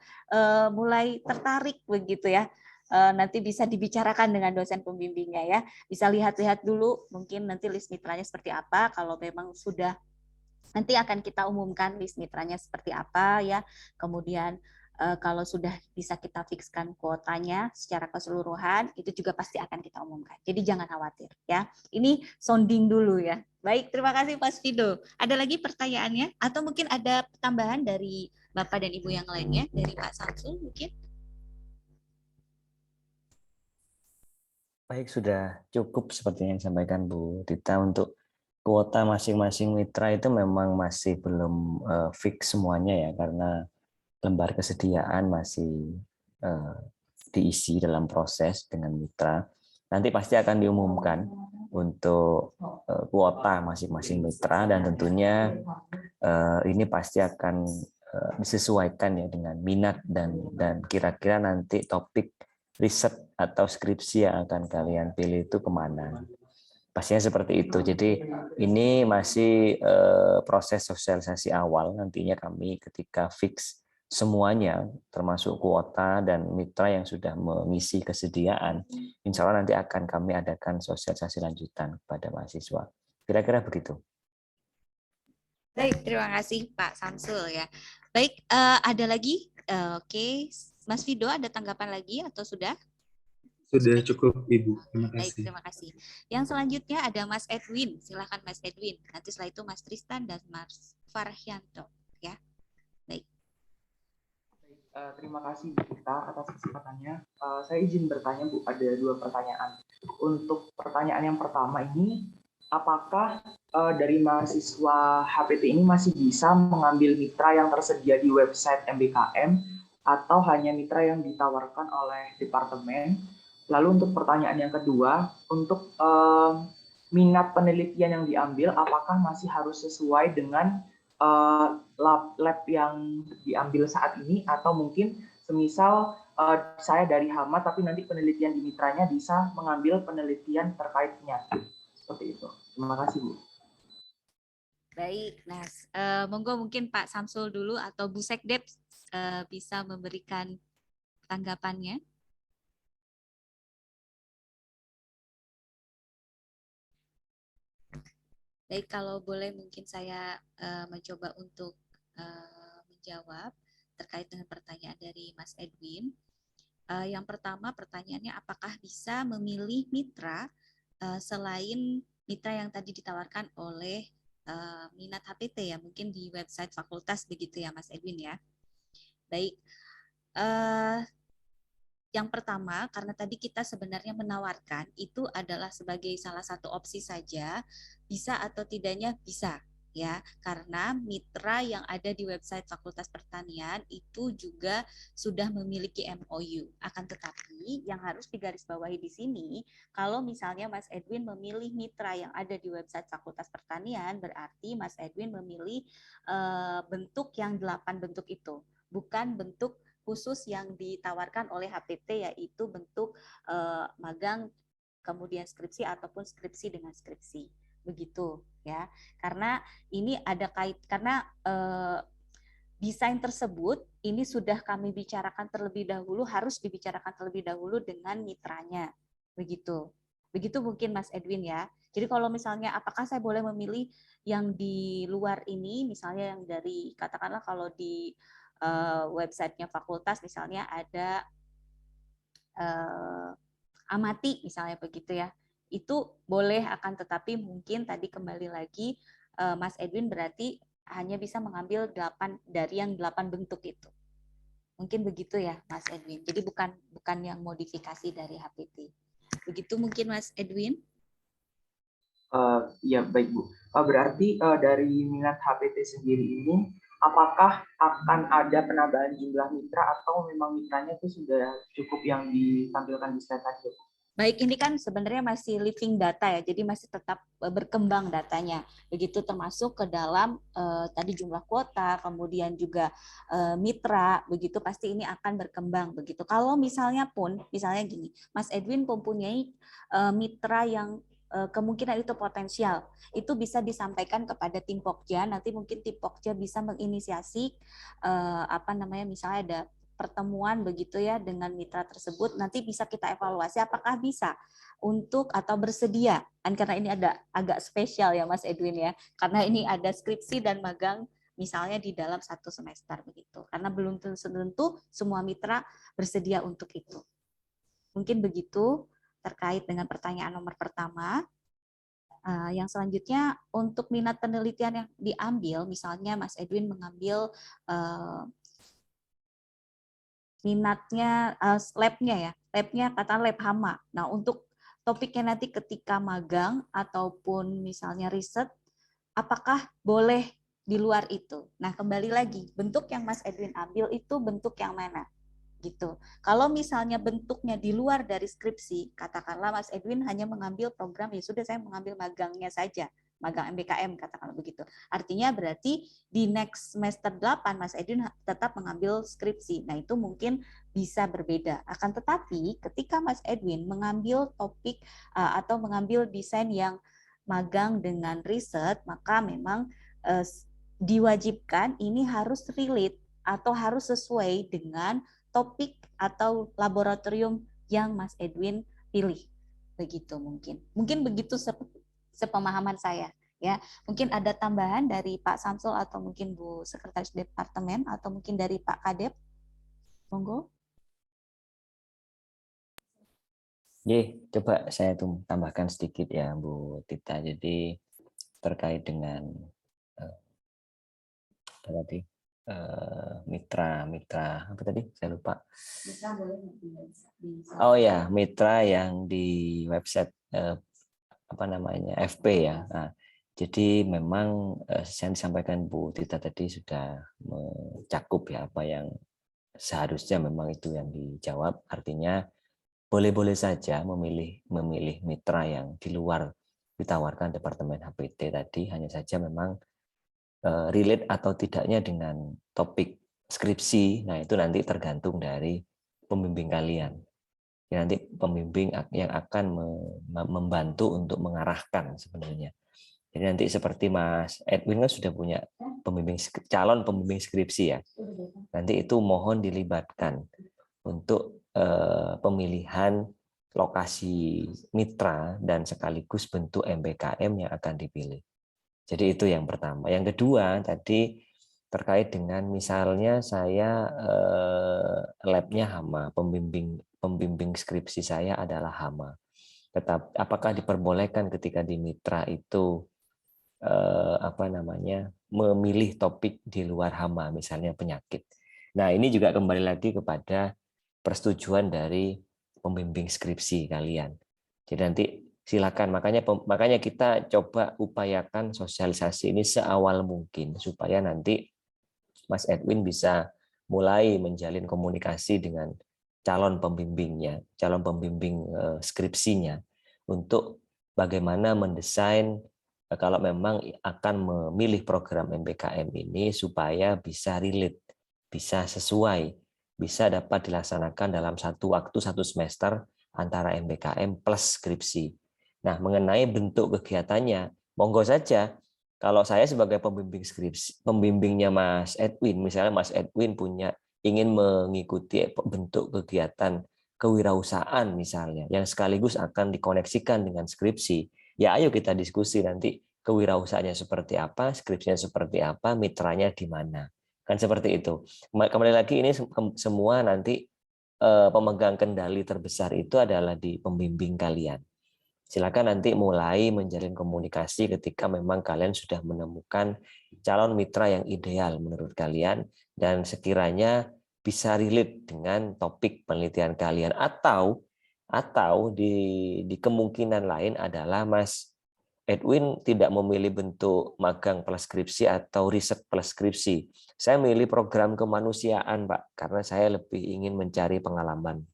mulai tertarik begitu ya. Nanti bisa dibicarakan dengan dosen pembimbingnya ya. Bisa lihat-lihat dulu mungkin nanti list mitranya seperti apa. Kalau memang sudah, nanti akan kita umumkan list mitranya seperti apa ya. Kemudian kalau sudah bisa kita fikskan kuotanya secara keseluruhan, itu juga pasti akan kita umumkan. Jadi jangan khawatir ya. Ini sounding dulu ya. Baik, terima kasih Mas Fido. Ada lagi pertanyaannya? Atau mungkin ada tambahan dari Bapak dan Ibu yang lainnya? Dari Pak Samsul mungkin? Baik, sudah cukup seperti yang disampaikan Bu Tita. Untuk kuota masing-masing mitra itu memang masih belum fix semuanya ya, karena lembar kesediaan masih diisi dalam proses dengan mitra. Nanti pasti akan diumumkan untuk kuota masing-masing mitra, dan tentunya ini pasti akan disesuaikan ya dengan minat dan kira-kira nanti topik riset atau skripsi yang akan kalian pilih itu kemana. Pastinya seperti itu. Jadi ini masih proses sosialisasi awal. Nantinya kami ketika fix semuanya, termasuk kuota dan mitra yang sudah mengisi kesediaan, insya Allah nanti akan kami adakan sosialisasi lanjutan kepada mahasiswa. Kira-kira begitu. Baik, terima kasih Pak Samsul ya. Baik, ada lagi? Oke, Mas Fido ada tanggapan lagi atau sudah? Sudah cukup, Ibu. Terima Baik, kasih. terima kasih. Yang selanjutnya ada Mas Edwin. Silakan Mas Edwin. Nanti setelah itu Mas Tristan dan Mas Farhianto. Ya, baik. Terima kasih Bu Tita atas kesempatannya. Saya izin bertanya Bu, ada 2 pertanyaan. Untuk pertanyaan yang pertama ini, apakah dari mahasiswa HPT ini masih bisa mengambil mitra yang tersedia di website MBKM atau hanya mitra yang ditawarkan oleh departemen? Lalu untuk pertanyaan yang kedua, untuk minat penelitian yang diambil, apakah masih harus sesuai dengan lab yang diambil saat ini, atau mungkin semisal saya dari Hama tapi nanti penelitian di mitranya bisa mengambil penelitian terkait penyakit seperti itu. Terima kasih Bu. Baik, nah monggo mungkin Pak Samsul dulu atau Bu Sekdep bisa memberikan tanggapannya. Baik, kalau boleh mungkin saya mencoba untuk menjawab terkait dengan pertanyaan dari Mas Edwin. Yang pertama pertanyaannya, apakah bisa memilih mitra selain mitra yang tadi ditawarkan oleh minat HPT ya, mungkin di website fakultas begitu ya Mas Edwin ya. Baik, yang pertama, karena tadi kita sebenarnya menawarkan itu adalah sebagai salah satu opsi saja, bisa atau tidaknya bisa, ya, karena mitra yang ada di website Fakultas Pertanian itu juga sudah memiliki MOU. Akan tetapi yang harus digarisbawahi di sini, kalau misalnya Mas Edwin memilih mitra yang ada di website Fakultas Pertanian, berarti Mas Edwin memilih bentuk yang 8 bentuk itu, bukan bentuk khusus yang ditawarkan oleh HPT, yaitu bentuk magang kemudian skripsi ataupun skripsi dengan skripsi, begitu ya. Karena ini ada karena desain tersebut ini sudah kami bicarakan terlebih dahulu, harus dibicarakan terlebih dahulu dengan mitranya, begitu. Begitu mungkin Mas Edwin ya. Jadi kalau misalnya apakah saya boleh memilih yang di luar ini, misalnya yang dari katakanlah kalau di websitenya fakultas misalnya ada amati misalnya begitu ya, itu boleh, akan tetapi mungkin tadi kembali lagi Mas Edwin berarti hanya bisa mengambil 8 dari yang 8 bentuk itu. Mungkin begitu ya Mas Edwin. Jadi bukan yang modifikasi dari HPT. Begitu mungkin Mas Edwin? Ya baik Bu. Berarti dari minat HPT sendiri ini, apakah akan ada penambahan jumlah mitra atau memang mitranya itu sudah cukup yang ditampilkan di slide tadi? Baik, ini kan sebenarnya masih living data ya, jadi masih tetap berkembang datanya. Begitu termasuk ke dalam tadi jumlah kuota, kemudian juga mitra, begitu pasti ini akan berkembang begitu. Kalau misalnya gini, Mas Edwin mempunyai mitra yang kemungkinan itu potensial, itu bisa disampaikan kepada tim Pokja. Nanti mungkin tim Pokja bisa menginisiasi misalnya ada pertemuan begitu ya dengan mitra tersebut, nanti bisa kita evaluasi apakah bisa untuk atau bersedia, kan karena ini ada agak spesial ya Mas Edwin ya, karena ini ada skripsi dan magang misalnya di dalam 1 semester begitu, karena belum tentu semua mitra bersedia untuk itu. Mungkin begitu terkait dengan pertanyaan nomor pertama. Yang selanjutnya untuk minat penelitian yang diambil, misalnya Mas Edwin mengambil minatnya labnya kata lab hama. Nah, untuk topiknya nanti ketika magang ataupun misalnya riset, apakah boleh di luar itu? Nah, kembali lagi, bentuk yang Mas Edwin ambil itu bentuk yang mana? Gitu. Kalau misalnya bentuknya di luar dari skripsi, katakanlah Mas Edwin hanya mengambil program, ya sudah saya mengambil magangnya saja, magang MBKM katakanlah begitu. Artinya berarti di next semester 8 Mas Edwin tetap mengambil skripsi. Nah, itu mungkin bisa berbeda. Akan tetapi ketika Mas Edwin mengambil topik atau mengambil desain yang magang dengan riset, maka memang diwajibkan ini harus relate atau harus sesuai dengan topik atau laboratorium yang Mas Edwin pilih. Begitu mungkin. Mungkin begitu sepemahaman saya. Ya, mungkin ada tambahan dari Pak Samsul atau mungkin Bu Sekretaris Departemen atau mungkin dari Pak Kadep. Monggo. Coba saya tambahkan sedikit ya Bu Tita. Jadi terkait dengan mitra apa tadi? Saya lupa. Oh ya, mitra yang di website FP ya. Nah, jadi memang yang disampaikan Bu Tita tadi sudah mencakup ya apa yang seharusnya memang itu yang dijawab. Artinya boleh-boleh saja memilih mitra yang di luar ditawarkan Departemen HPT tadi, hanya saja memang relate atau tidaknya dengan topik skripsi. Nah, itu nanti tergantung dari pembimbing kalian. Ya, nanti pembimbing yang akan membantu untuk mengarahkan sebenarnya. Jadi nanti seperti Mas Edwin kan sudah punya calon pembimbing skripsi ya. Nanti itu mohon dilibatkan untuk pemilihan lokasi mitra dan sekaligus bentuk MBKM yang akan dipilih. Jadi itu yang pertama. Yang kedua tadi terkait dengan misalnya saya labnya hama, pembimbing skripsi saya adalah hama. Tetap apakah diperbolehkan ketika di mitra itu memilih topik di luar hama, misalnya penyakit. Nah, ini juga kembali lagi kepada persetujuan dari pembimbing skripsi kalian. Jadi nanti silakan, makanya kita coba upayakan sosialisasi ini seawal mungkin supaya nanti Mas Edwin bisa mulai menjalin komunikasi dengan calon pembimbingnya, calon pembimbing skripsinya untuk bagaimana mendesain kalau memang akan memilih program MBKM ini supaya bisa relate, bisa sesuai, bisa dapat dilaksanakan dalam satu waktu 1 semester antara MBKM plus skripsi. Nah, mengenai bentuk kegiatannya, monggo saja. Kalau saya sebagai pembimbing skripsi, pembimbingnya Mas Edwin, misalnya Mas Edwin ingin mengikuti bentuk kegiatan kewirausahaan misalnya, yang sekaligus akan dikoneksikan dengan skripsi, ya ayo kita diskusi nanti kewirausahaannya seperti apa, skripsinya seperti apa, mitranya di mana. Kan seperti itu. Kembali lagi ini semua nanti pemegang kendali terbesar itu adalah di pembimbing kalian. Silakan nanti mulai menjalin komunikasi ketika memang kalian sudah menemukan calon mitra yang ideal menurut kalian dan sekiranya bisa relate dengan topik penelitian kalian atau di kemungkinan lain adalah Mas Edwin tidak memilih bentuk magang plus skripsi atau riset plus skripsi. Saya memilih program kemanusiaan, Pak, karena saya lebih ingin mencari pengalaman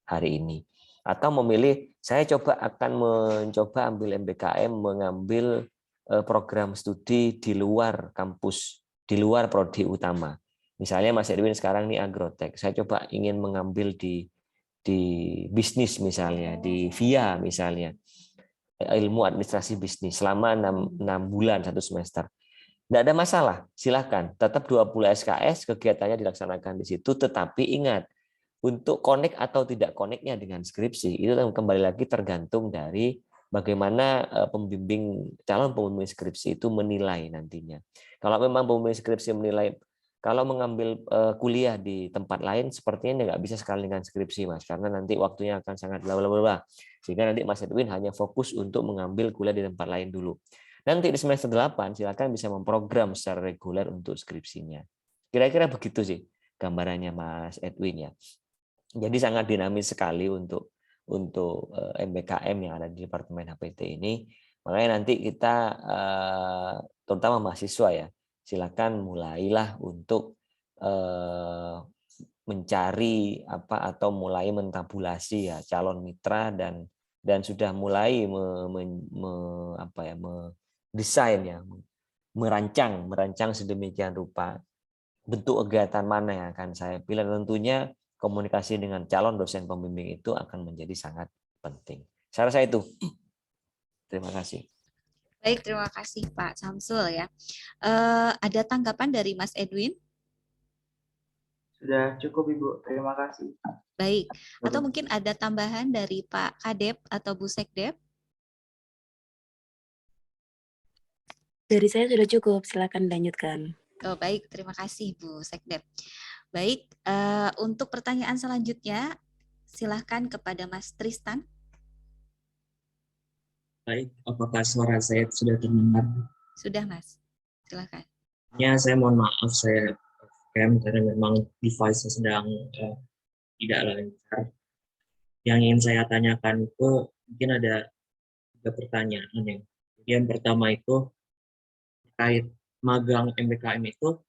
hari ini. Atau memilih saya akan mencoba ambil MBKM, mengambil program studi di luar kampus, di luar prodi utama. Misalnya Mas Edwin sekarang nih agrotek, saya coba ingin mengambil di bisnis misalnya, di VIA misalnya, ilmu administrasi bisnis selama 6 bulan 1 semester. Tidak ada masalah, silakan. Tetap 20 SKS, kegiatannya dilaksanakan di situ, tetapi ingat, untuk connect atau tidak connect-nya dengan skripsi, itu kembali lagi tergantung dari bagaimana calon pembimbing skripsi itu menilai nantinya. Kalau memang pembimbing skripsi menilai, kalau mengambil kuliah di tempat lain, sepertinya nggak bisa sekali dengan skripsi, Mas, karena nanti waktunya akan sangat lama. Sehingga nanti Mas Edwin hanya fokus untuk mengambil kuliah di tempat lain dulu. Nanti di semester 8, silakan bisa memprogram secara reguler untuk skripsinya. Kira-kira begitu sih gambarannya Mas Edwin ya. Jadi sangat dinamis sekali untuk MBKM yang ada di Departemen HPT ini. Makanya nanti kita terutama mahasiswa ya, silakan mulailah untuk mencari atau mulai mentabulasi ya calon mitra dan sudah mulai mendesain ya, merancang sedemikian rupa bentuk kegiatan mana yang akan saya pilih. Tentunya komunikasi dengan calon dosen pembimbing itu akan menjadi sangat penting. Saya rasa itu. Terima kasih. Baik, terima kasih Pak Samsul ya. Ada tanggapan dari Mas Edwin? Sudah cukup Ibu, terima kasih. Baik, atau mungkin ada tambahan dari Pak Kadep atau Bu Sekdep? Dari saya sudah cukup, silakan lanjutkan. Oh, baik, terima kasih Bu Sekdep. Baik, untuk pertanyaan selanjutnya, silahkan kepada Mas Tristan. Baik, apakah suara saya sudah terdengar? Sudah, Mas. Silakan. Ya, saya mohon maaf, saya karena memang device sedang tidak lancar. Yang ingin saya tanyakan itu mungkin ada 3 pertanyaan ya. Yang pertama itu terkait magang MBKM itu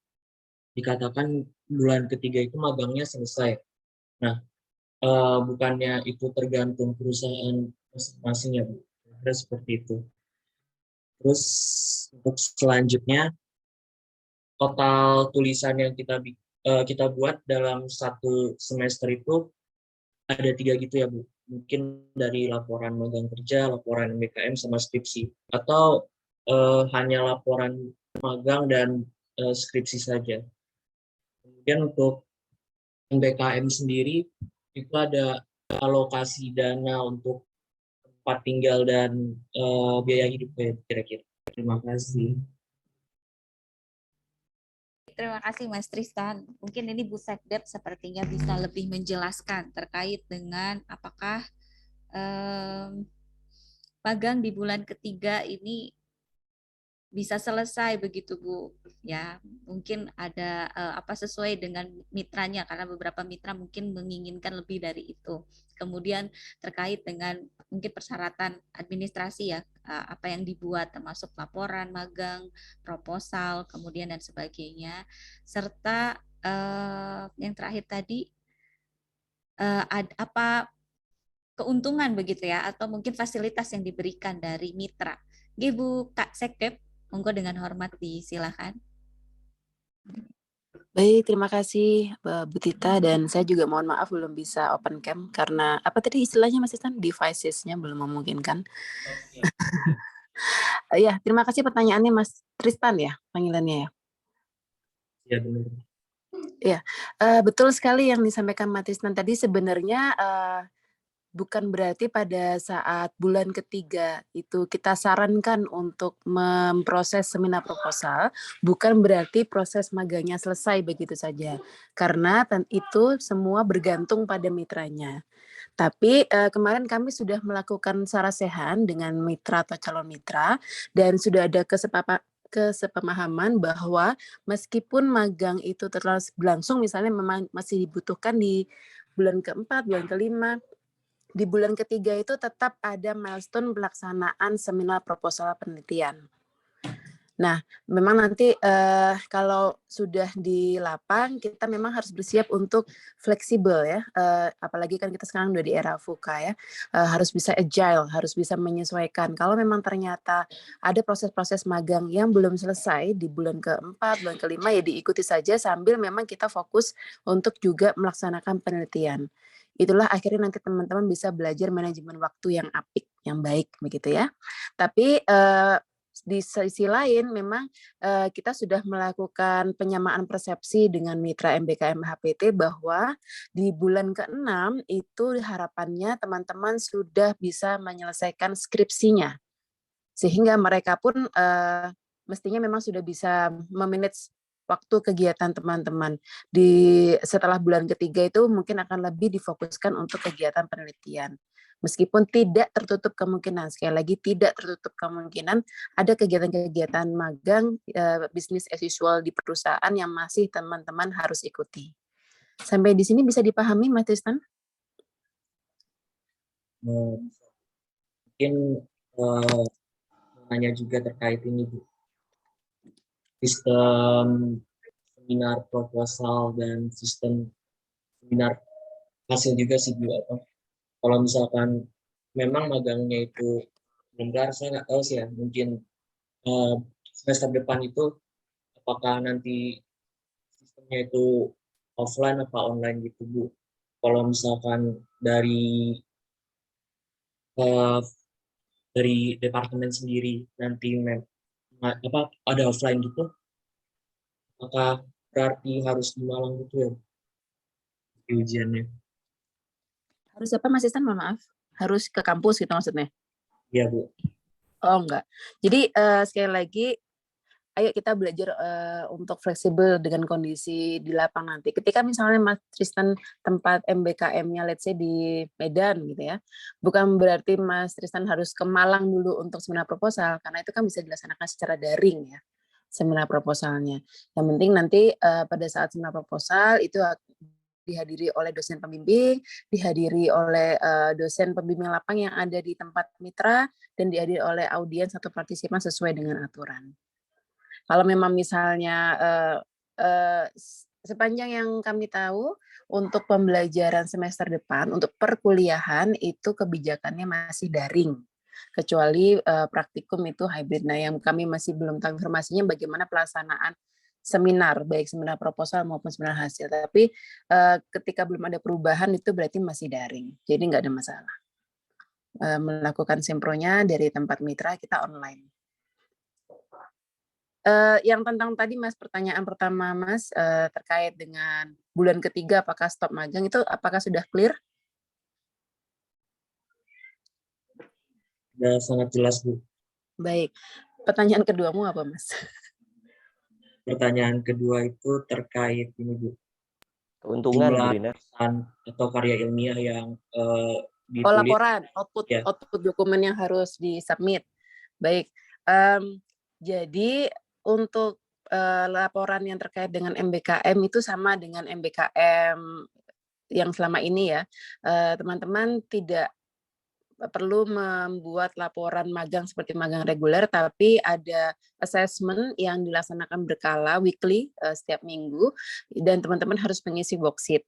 dikatakan bulan ketiga itu magangnya selesai. Nah, bukannya itu tergantung perusahaan masing-masing ya, Bu? Kira seperti itu. Terus untuk selanjutnya, total tulisan yang kita buat dalam 1 semester itu ada 3 gitu ya, Bu. Mungkin dari laporan magang kerja, laporan MBKM, sama skripsi. Atau hanya laporan magang dan skripsi saja. Kemudian untuk MBKM sendiri, itu ada alokasi dana untuk tempat tinggal dan biaya hidup kira-kira. Terima kasih. Terima kasih Mas Tristan. Mungkin ini Bu Sekdep sepertinya bisa lebih menjelaskan terkait dengan apakah magang di bulan ketiga ini bisa selesai begitu Bu. Ya, mungkin ada sesuai dengan mitranya karena beberapa mitra mungkin menginginkan lebih dari itu. Kemudian terkait dengan mungkin persyaratan administrasi ya, apa yang dibuat termasuk laporan magang, proposal, kemudian dan sebagainya. Serta yang terakhir tadi apa keuntungan begitu ya atau mungkin fasilitas yang diberikan dari mitra. Bu Kak Sekdep, monggo dengan hormat disilakan. Baik, terima kasih Bu Tita, dan saya juga mohon maaf belum bisa open cam karena apa tadi istilahnya Mas Tristan, devices-nya belum memungkinkan. Ya, terima kasih pertanyaannya Mas Tristan ya panggilannya ya. Ya, benar. Ya, betul sekali yang disampaikan Mas Tristan tadi. Sebenarnya bukan berarti pada saat bulan ketiga itu kita sarankan untuk memproses seminar proposal, bukan berarti proses magangnya selesai begitu saja. Karena itu semua bergantung pada mitranya. Tapi kemarin kami sudah melakukan sarasehan dengan mitra atau calon mitra dan sudah ada kesepemahaman bahwa meskipun magang itu terus berlangsung, misalnya memang masih dibutuhkan di bulan keempat, bulan kelima, di bulan ketiga itu tetap ada milestone pelaksanaan seminar proposal penelitian. Nah, memang nanti kalau sudah di lapang, kita memang harus bersiap untuk fleksibel ya. Apalagi kan kita sekarang udah di era VUCA ya, harus bisa agile, harus bisa menyesuaikan. Kalau memang ternyata ada proses-proses magang yang belum selesai di bulan keempat, bulan kelima, ya diikuti saja sambil memang kita fokus untuk juga melaksanakan penelitian. Itulah akhirnya nanti teman-teman bisa belajar manajemen waktu yang apik, yang baik begitu ya. Tapi di sisi lain memang kita sudah melakukan penyamaan persepsi dengan mitra MBKM HPT bahwa di bulan ke-6 itu harapannya teman-teman sudah bisa menyelesaikan skripsinya. Sehingga mereka pun mestinya memang sudah bisa memanage waktu kegiatan teman-teman. Setelah bulan ketiga itu mungkin akan lebih difokuskan untuk kegiatan penelitian. Meskipun tidak tertutup kemungkinan, sekali lagi tidak tertutup kemungkinan ada kegiatan-kegiatan magang bisnis as usual di perusahaan yang masih teman-teman harus ikuti. Sampai di sini bisa dipahami, Mas Tristan? Mungkin nanya juga terkait ini Bu, sistem seminar proposal dan sistem seminar hasil juga sih Bu. Kalau misalkan memang magangnya itu benar, saya nggak tahu sih ya, mungkin semester depan itu apakah nanti sistemnya itu offline apa online gitu Bu. Kalau misalkan dari departemen sendiri nanti ada offline gitu, maka berarti harus di Malang gitu ya di ujiannya. Harus apa, Mas Tristan? Mohon maaf. Harus ke kampus gitu maksudnya? Iya Bu. Oh enggak. Jadi sekali lagi, ayo kita belajar untuk fleksibel dengan kondisi di lapang nanti. Ketika misalnya Mas Tristan tempat MBKM-nya let's say di Medan gitu ya, bukan berarti Mas Tristan harus ke Malang dulu untuk seminar proposal, karena itu kan bisa dilaksanakan secara daring ya, seminar proposalnya. Yang penting nanti pada saat seminar proposal itu dihadiri oleh dosen pembimbing, dihadiri oleh dosen pembimbing lapang yang ada di tempat mitra, dan dihadiri oleh audiens atau partisipan sesuai dengan aturan. Kalau memang misalnya sepanjang yang kami tahu untuk pembelajaran semester depan, untuk perkuliahan itu kebijakannya masih daring. Kecuali praktikum itu hybrid. Nah, yang kami masih belum tahu informasinya bagaimana pelaksanaan seminar, baik seminar proposal maupun seminar hasil. Tapi ketika belum ada perubahan itu berarti masih daring. Jadi nggak ada masalah. Melakukan sempronya dari tempat mitra kita online. Yang tentang tadi Mas, pertanyaan pertama Mas terkait dengan bulan ketiga apakah stop magang, itu apakah sudah clear? Sudah sangat jelas Bu. Baik. Pertanyaan keduamu apa Mas? Pertanyaan kedua itu terkait ini Bu, Keuntungan, Bu jumlah Rina. tulisan atau karya ilmiah yang ditulis. Oh, laporan, output Ya. output dokumen yang harus disubmit. Baik. Jadi untuk laporan yang terkait dengan MBKM itu sama dengan MBKM yang selama ini ya. Teman-teman tidak perlu membuat laporan magang seperti magang reguler, tapi ada assessment yang dilaksanakan berkala weekly setiap minggu, dan teman-teman harus mengisi worksheet.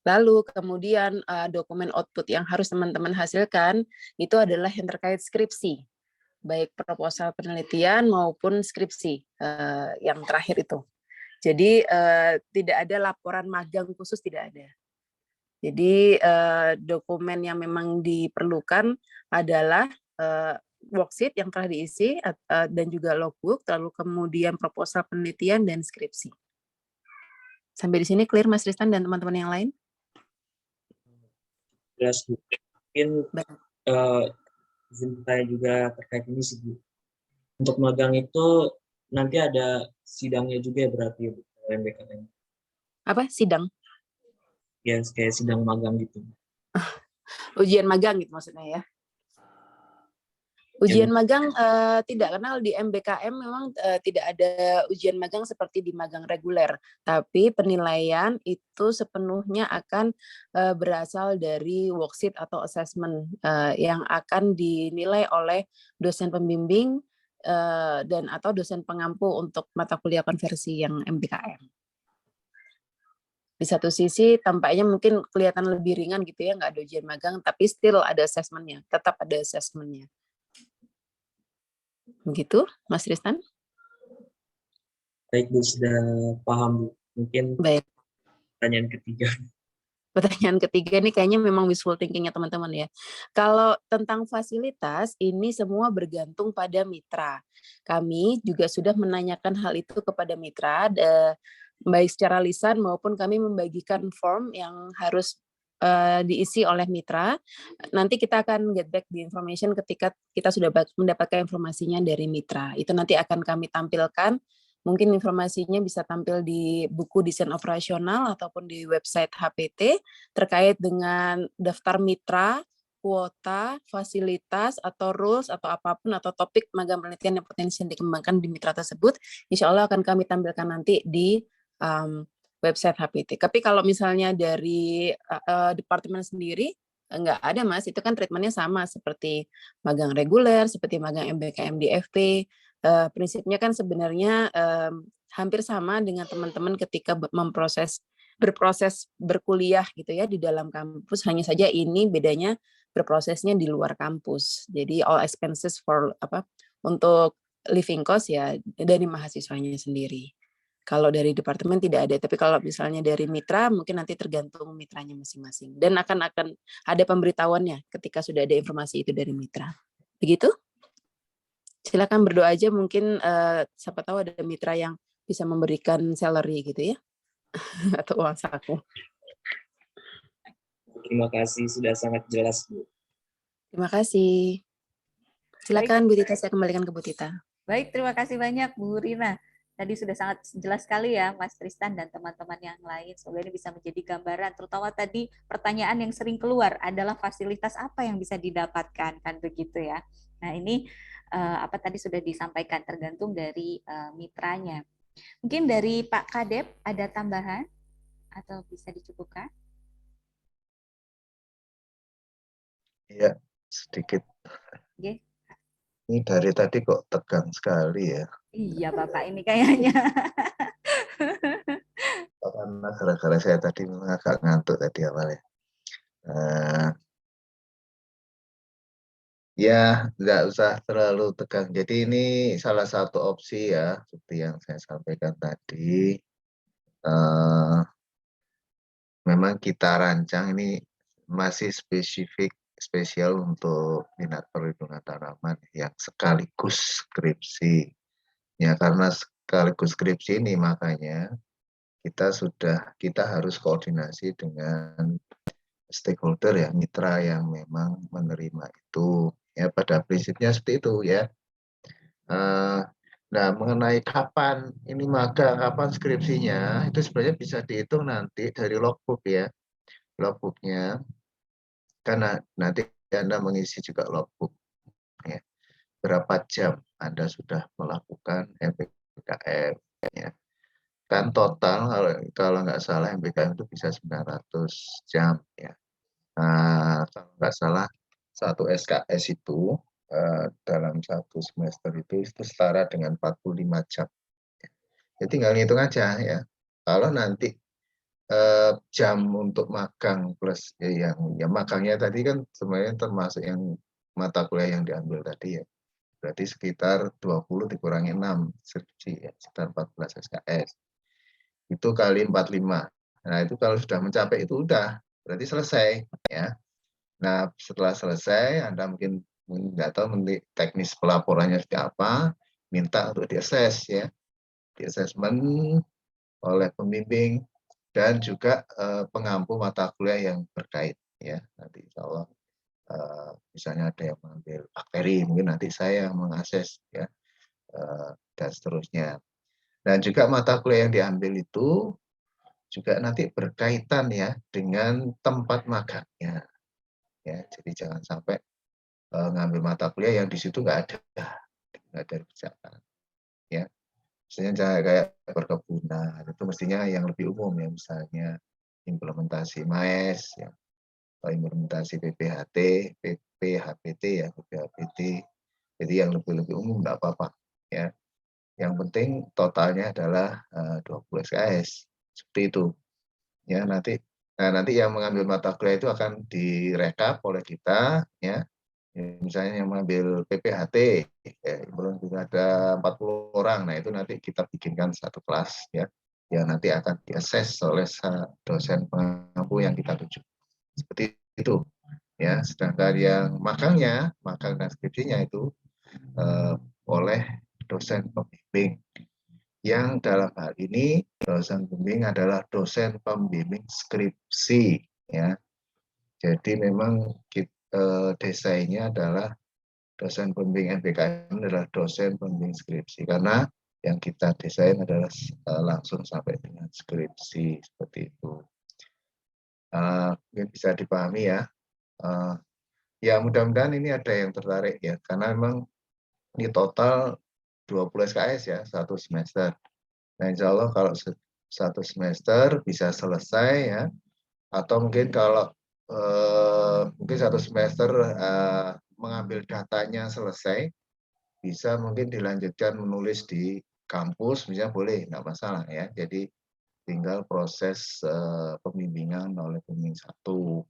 Lalu kemudian dokumen output yang harus teman-teman hasilkan itu adalah yang terkait skripsi, baik proposal penelitian maupun skripsi yang terakhir itu. Jadi tidak ada laporan magang khusus, tidak ada. Jadi dokumen yang memang diperlukan adalah worksheet yang telah diisi dan juga logbook, lalu kemudian proposal penelitian dan skripsi. Sampai di sini clear Mas Tristan dan teman-teman yang lain? Jelas Bu. Mungkin izin saya juga terkait ini sih Bu. Untuk magang itu nanti ada sidangnya juga ya berarti ya Bu, MBKM. Apa? Sidang? Ya, kayak sidang magang gitu. Ujian magang gitu maksudnya ya? Ujian magang tidak, karena di MBKM memang tidak ada ujian magang seperti di magang reguler, tapi penilaian itu sepenuhnya akan berasal dari worksheet atau assessment yang akan dinilai oleh dosen pembimbing dan atau dosen pengampu untuk mata kuliah konversi yang MBKM. Di satu sisi tampaknya mungkin kelihatan lebih ringan gitu ya, nggak ada ujian magang, tapi still ada assessment-nya, tetap ada assessment-nya. Begitu, Mas Tristan? Baik Bu, sudah paham Bu. Mungkin Baik. pertanyaan ketiga. Pertanyaan ketiga ini kayaknya memang wishful thinking-nya teman-teman ya. Kalau tentang fasilitas, ini semua bergantung pada mitra. Kami juga sudah menanyakan hal itu kepada mitra, baik secara lisan maupun kami membagikan form yang harus diisi oleh mitra. Nanti kita akan get back the information ketika kita sudah mendapatkan informasinya dari mitra. Itu nanti akan kami tampilkan. Mungkin informasinya bisa tampil di buku desain operasional ataupun di website HPT terkait dengan daftar mitra, kuota, fasilitas, atau rules, atau apapun, atau topik magang penelitian yang potensial dikembangkan di mitra tersebut. Insya Allah akan kami tampilkan nanti di website HPT. Tapi kalau misalnya dari departemen sendiri, enggak ada Mas, itu kan treatmentnya sama seperti magang reguler, seperti magang MBKM di FP. Prinsipnya kan sebenarnya hampir sama dengan teman-teman ketika berproses berkuliah gitu ya di dalam kampus, hanya saja ini bedanya berprosesnya di luar kampus. Jadi all expenses untuk living cost ya dari mahasiswanya sendiri. Kalau dari departemen tidak ada, tapi kalau misalnya dari mitra mungkin nanti tergantung mitranya masing-masing dan akan ada pemberitahuannya ketika sudah ada informasi itu dari mitra. Begitu? Silakan berdoa aja, mungkin siapa tahu ada mitra yang bisa memberikan salary gitu ya atau uang saku. Terima kasih, sudah sangat jelas Bu. Terima kasih. Silakan Bu Tita, saya kembalikan ke Bu Tita. Baik, terima kasih banyak Bu Rina. Tadi sudah sangat jelas sekali ya Mas Tristan dan teman-teman yang lain. Semoga ini bisa menjadi gambaran, terutama tadi pertanyaan yang sering keluar adalah fasilitas apa yang bisa didapatkan, kan begitu ya. Nah ini apa tadi sudah disampaikan tergantung dari mitranya. Mungkin dari Pak Kadep ada tambahan atau bisa dicukupkan? Iya, sedikit. Okay. Ini dari tadi kok tegang sekali ya. Iya Bapak ini kayaknya. Karena gara-gara saya tadi agak ngantuk tadi awalnya. Ya, nggak usah terlalu tegang. Jadi ini salah satu opsi ya, seperti yang saya sampaikan tadi. Memang kita rancang ini masih spesial untuk minat perlindungan tanaman yang sekaligus skripsi. Ya, karena sekaligus skripsi ini makanya kita harus koordinasi dengan stakeholder ya, mitra yang memang menerima itu. Ya, pada prinsipnya seperti itu ya. Nah, mengenai kapan ini magang, kapan skripsinya, itu sebenarnya bisa dihitung nanti dari logbook ya. Logbooknya, karena nanti Anda mengisi juga logbook. Ya. Berapa jam Anda sudah melakukan MBKM. Ya. Kan total, kalau nggak salah MBKM itu bisa 900 jam. Ya. Nah, kalau nggak salah, satu SKS itu dalam satu semester itu setara dengan 45 jam. Ya, tinggal ngitung aja ya. Kalau nanti jam untuk magang plus yang magangnya tadi kan sebenarnya termasuk yang mata kuliah yang diambil tadi ya. Berarti sekitar 20 dikurangi 6 skripsi ya, sekitar 14 SKS. Itu kali 45. Nah, itu kalau sudah mencapai itu udah berarti selesai ya. Nah, setelah selesai, Anda mungkin nggak tahu teknis pelaporannya seperti apa, minta untuk diakses ya, di assessment oleh pembimbing dan juga pengampu mata kuliah yang terkait ya. Nanti insya Allah misalnya ada yang mengambil bakteri, mungkin nanti saya yang mengakses ya dan seterusnya. Dan juga mata kuliah yang diambil itu juga nanti berkaitan ya dengan tempat magangnya. Ya, jadi jangan sampai ngambil mata kuliah yang di situ nggak ada kerjaan. Ya, misalnya kayak perkebunan itu mestinya yang lebih umum ya, misalnya implementasi MAES, ya, atau implementasi PPHT, PPHPT ya, PPHPT, Jadi yang lebih-lebih umum enggak apa-apa, ya. Yang penting totalnya adalah 20 SKS, seperti itu. Ya, nanti yang mengambil mata kuliah itu akan direkap oleh kita, ya. Misalnya yang mengambil PPHT, ya, belum juga ada 40 orang. Nah, itu nanti kita bikinkan satu kelas, ya, yang nanti akan diakses oleh dosen pengampu yang kita tuju. Seperti itu, ya. Sedangkan yang magang dan skripsinya itu oleh dosen pembimbing. Yang dalam hal ini dosen pembimbing adalah dosen pembimbing skripsi, ya. Jadi memang desainnya adalah dosen pembimbing MBKM adalah dosen pembimbing skripsi, karena yang kita desain adalah langsung sampai dengan skripsi, seperti itu. Mungkin bisa dipahami ya. Ya mudah-mudahan ini ada yang tertarik ya, karena memang ini total 20 SKS ya, satu semester. Nah, insya Allah kalau satu semester bisa selesai ya, atau mungkin kalau mungkin satu semester mengambil datanya selesai, bisa mungkin dilanjutkan menulis di kampus, misalnya boleh, nggak masalah ya. Jadi tinggal proses pembimbingan oleh pembimbing satu.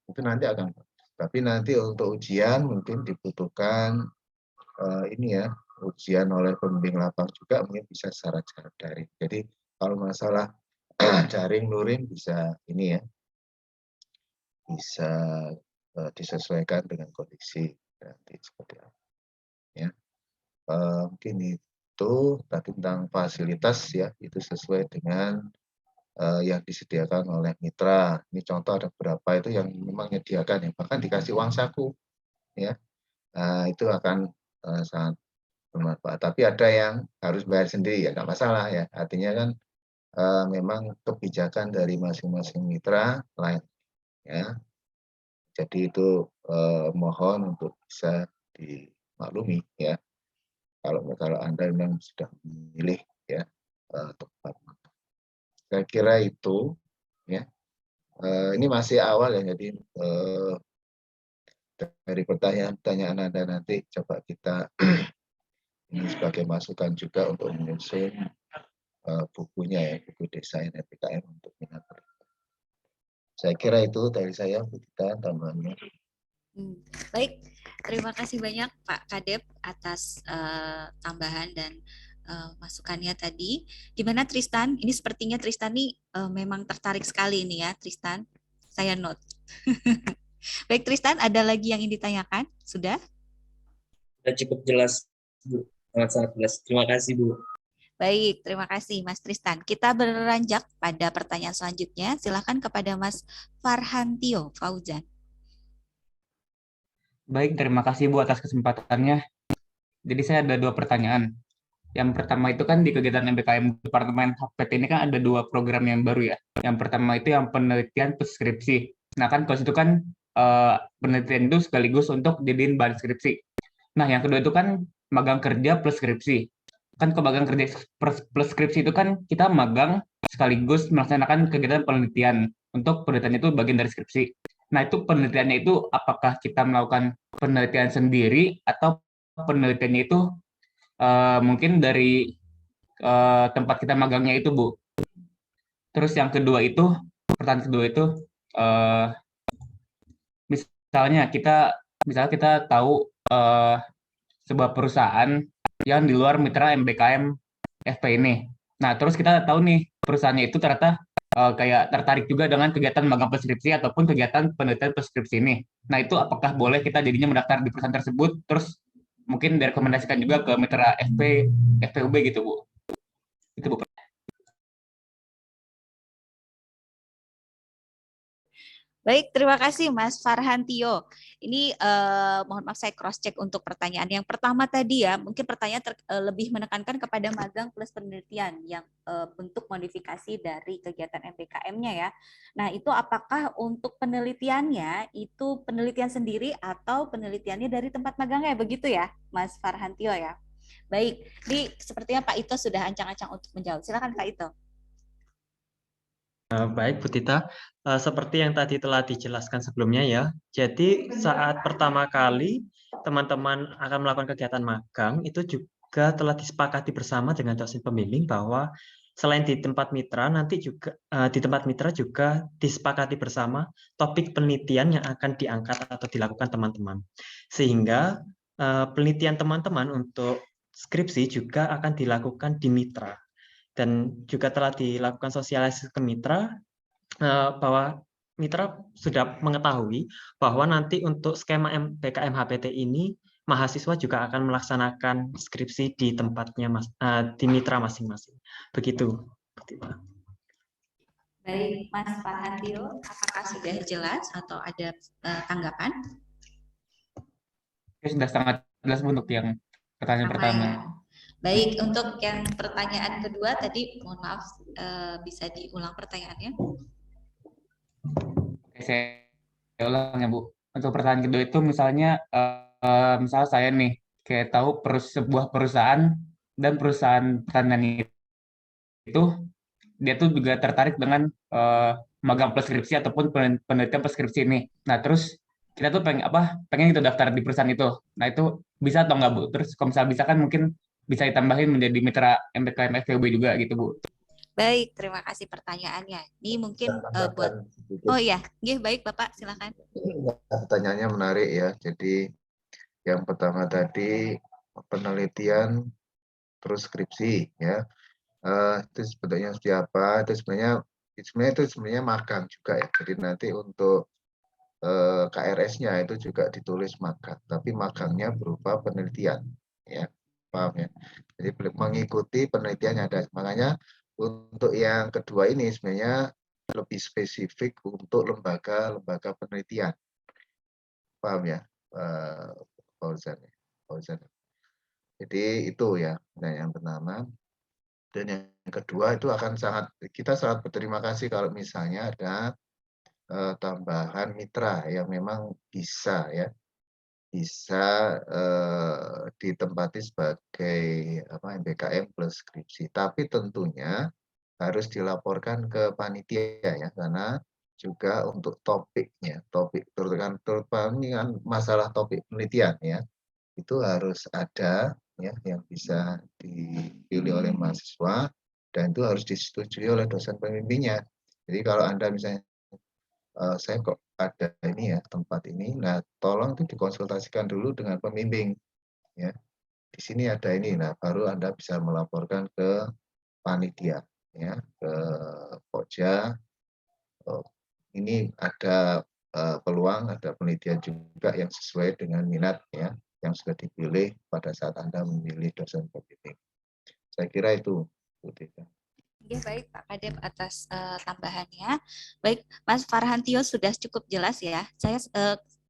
Itu nanti akan, tapi nanti untuk ujian mungkin dibutuhkan ini ya, ujian oleh pembimbing lapang juga mungkin bisa secara daring. Jadi kalau masalah daring luring bisa ini ya, bisa disesuaikan dengan kondisi nanti seperti apa. Ya, mungkin itu tadi tentang fasilitas ya, itu sesuai dengan yang disediakan oleh mitra. Ini contoh ada beberapa itu yang memang menyediakan ya, bahkan dikasih uang saku ya. Itu akan sangat bermanfaat. Tapi ada yang harus bayar sendiri ya, nggak masalah ya. Artinya kan memang kebijakan dari masing-masing mitra lain ya. Jadi itu mohon untuk bisa dimaklumi ya. Kalau Anda memang sudah memilih ya tempat. Saya kira itu ya. Ini masih awal ya, jadi dari pertanyaan Anda nanti coba kita ini sebagai masukan juga untuk menyusun bukunya ya, buku desain MBKM untuk minat. Saya kira itu dari saya, Bu Tita, tambahannya. Baik, terima kasih banyak Pak Kadep atas tambahan dan masukannya tadi. Gimana Tristan? Ini sepertinya Tristan nih memang tertarik sekali ini ya, Tristan. Saya note. Baik Tristan, ada lagi yang ingin ditanyakan? Sudah? Sudah cukup jelas, Bu. Sangat jelas. Terima kasih, Bu. Baik, terima kasih Mas Tristan. Kita beranjak pada pertanyaan selanjutnya. Silakan kepada Mas Farhantio Fauzan. Baik, terima kasih Bu atas kesempatannya. Jadi saya ada 2 pertanyaan. Yang pertama itu kan di kegiatan MBKM Departemen HPT ini kan ada 2 program yang baru ya. Yang pertama itu yang penelitian plus skripsi. Nah kan kalau itu kan penelitian itu sekaligus untuk jadiin bahan skripsi. Nah yang kedua itu kan magang kerja plus skripsi. Kan kalau magang kerja plus skripsi itu kan kita magang sekaligus melaksanakan kegiatan penelitian. Untuk penelitian itu bagian dari skripsi. Nah, itu penelitiannya itu apakah kita melakukan penelitian sendiri atau penelitiannya itu mungkin dari tempat kita magangnya itu, Bu. Terus yang kedua itu, pertanyaan kedua itu, misalnya kita tahu sebuah perusahaan yang di luar mitra MBKM FP ini. Nah, terus kita tahu nih perusahaannya itu ternyata kayak tertarik juga dengan kegiatan magang preskripsi ataupun kegiatan penelitian preskripsi ini. Nah, itu apakah boleh kita jadinya mendaftar di perusahaan tersebut, terus mungkin direkomendasikan juga ke mitra FPUB gitu, Bu. Itu, Bu. Baik, terima kasih Mas Farhantio. Ini mohon maaf saya cross check untuk pertanyaan. Yang pertama tadi ya, mungkin pertanyaan lebih menekankan kepada magang plus penelitian yang bentuk modifikasi dari kegiatan MBKM-nya ya. Nah, itu apakah untuk penelitiannya itu penelitian sendiri atau penelitiannya dari tempat magangnya, begitu ya, Mas Farhantio ya? Baik, ini sepertinya Pak Ito sudah ancang-ancang untuk menjawab. Silakan Pak Ito. Baik, Bu Tita. Seperti yang tadi telah dijelaskan sebelumnya ya, jadi saat pertama kali teman-teman akan melakukan kegiatan magang itu juga telah disepakati bersama dengan dosen pembimbing bahwa selain di tempat mitra nanti juga di tempat mitra juga disepakati bersama topik penelitian yang akan diangkat atau dilakukan teman-teman. Sehingga penelitian teman-teman untuk skripsi juga akan dilakukan di mitra. Dan juga telah dilakukan sosialisasi ke mitra bahwa mitra sudah mengetahui bahwa nanti untuk skema MBKM HPT ini mahasiswa juga akan melaksanakan skripsi di tempatnya di mitra masing-masing. Begitu. Baik, Mas Farhantio, apakah sudah jelas atau ada tanggapan? Sudah sangat jelas untuk yang pertanyaan pertama. Ya. Baik, untuk yang pertanyaan kedua tadi, mohon maaf, bisa diulang pertanyaannya? Oke, saya ulang ya Bu. Untuk pertanyaan kedua itu misalnya, misal saya nih kayak tahu sebuah perusahaan dan perusahaan pertanian itu dia tuh juga tertarik dengan magang plus skripsi ataupun penelitian plus skripsi ini. Nah terus kita tuh pengen itu daftar di perusahaan itu. Nah itu bisa atau enggak Bu? Terus kalau misalnya bisa kan mungkin bisa ditambahin menjadi mitra MBKM FEB juga gitu Bu. Baik, terima kasih pertanyaannya. Ini mungkin buat oh ya, baik Bapak, silakan. Pertanyaannya menarik ya. Jadi yang pertama tadi penelitian terus skripsi ya. Itu sebetulnya siapa? Itu sebenarnya magang juga ya. Jadi nanti untuk KRS-nya itu juga ditulis magang, tapi magangnya berupa penelitian ya. Paham ya? Jadi mengikuti penelitian yang ada. Makanya untuk yang kedua ini sebenarnya lebih spesifik untuk lembaga penelitian. Paham ya, Fauzan? Jadi itu ya, nah yang pertama. Dan yang kedua itu kita sangat berterima kasih kalau misalnya ada tambahan mitra yang memang bisa ditempati sebagai MBKM plus skripsi. Tapi tentunya harus dilaporkan ke panitia ya, karena juga untuk topiknya, terutama masalah topik penelitian ya, itu harus ada ya yang bisa dipilih oleh mahasiswa dan itu harus disetujui oleh dosen pembimbingnya. Jadi kalau Anda misalnya saya kok ada ini ya tempat ini, nah tolong itu dikonsultasikan dulu dengan pembimbing ya. Di sini ada ini, nah baru Anda bisa melaporkan ke panitia ya, ke Pokja. Ini ada peluang, ada penelitian juga yang sesuai dengan minat ya, yang sudah dipilih pada saat Anda memilih dosen pembimbing. Saya kira itu, Bu Tita. Ya, baik Pak Kadep atas tambahannya. Baik, Mas Farhantio sudah cukup jelas ya. Saya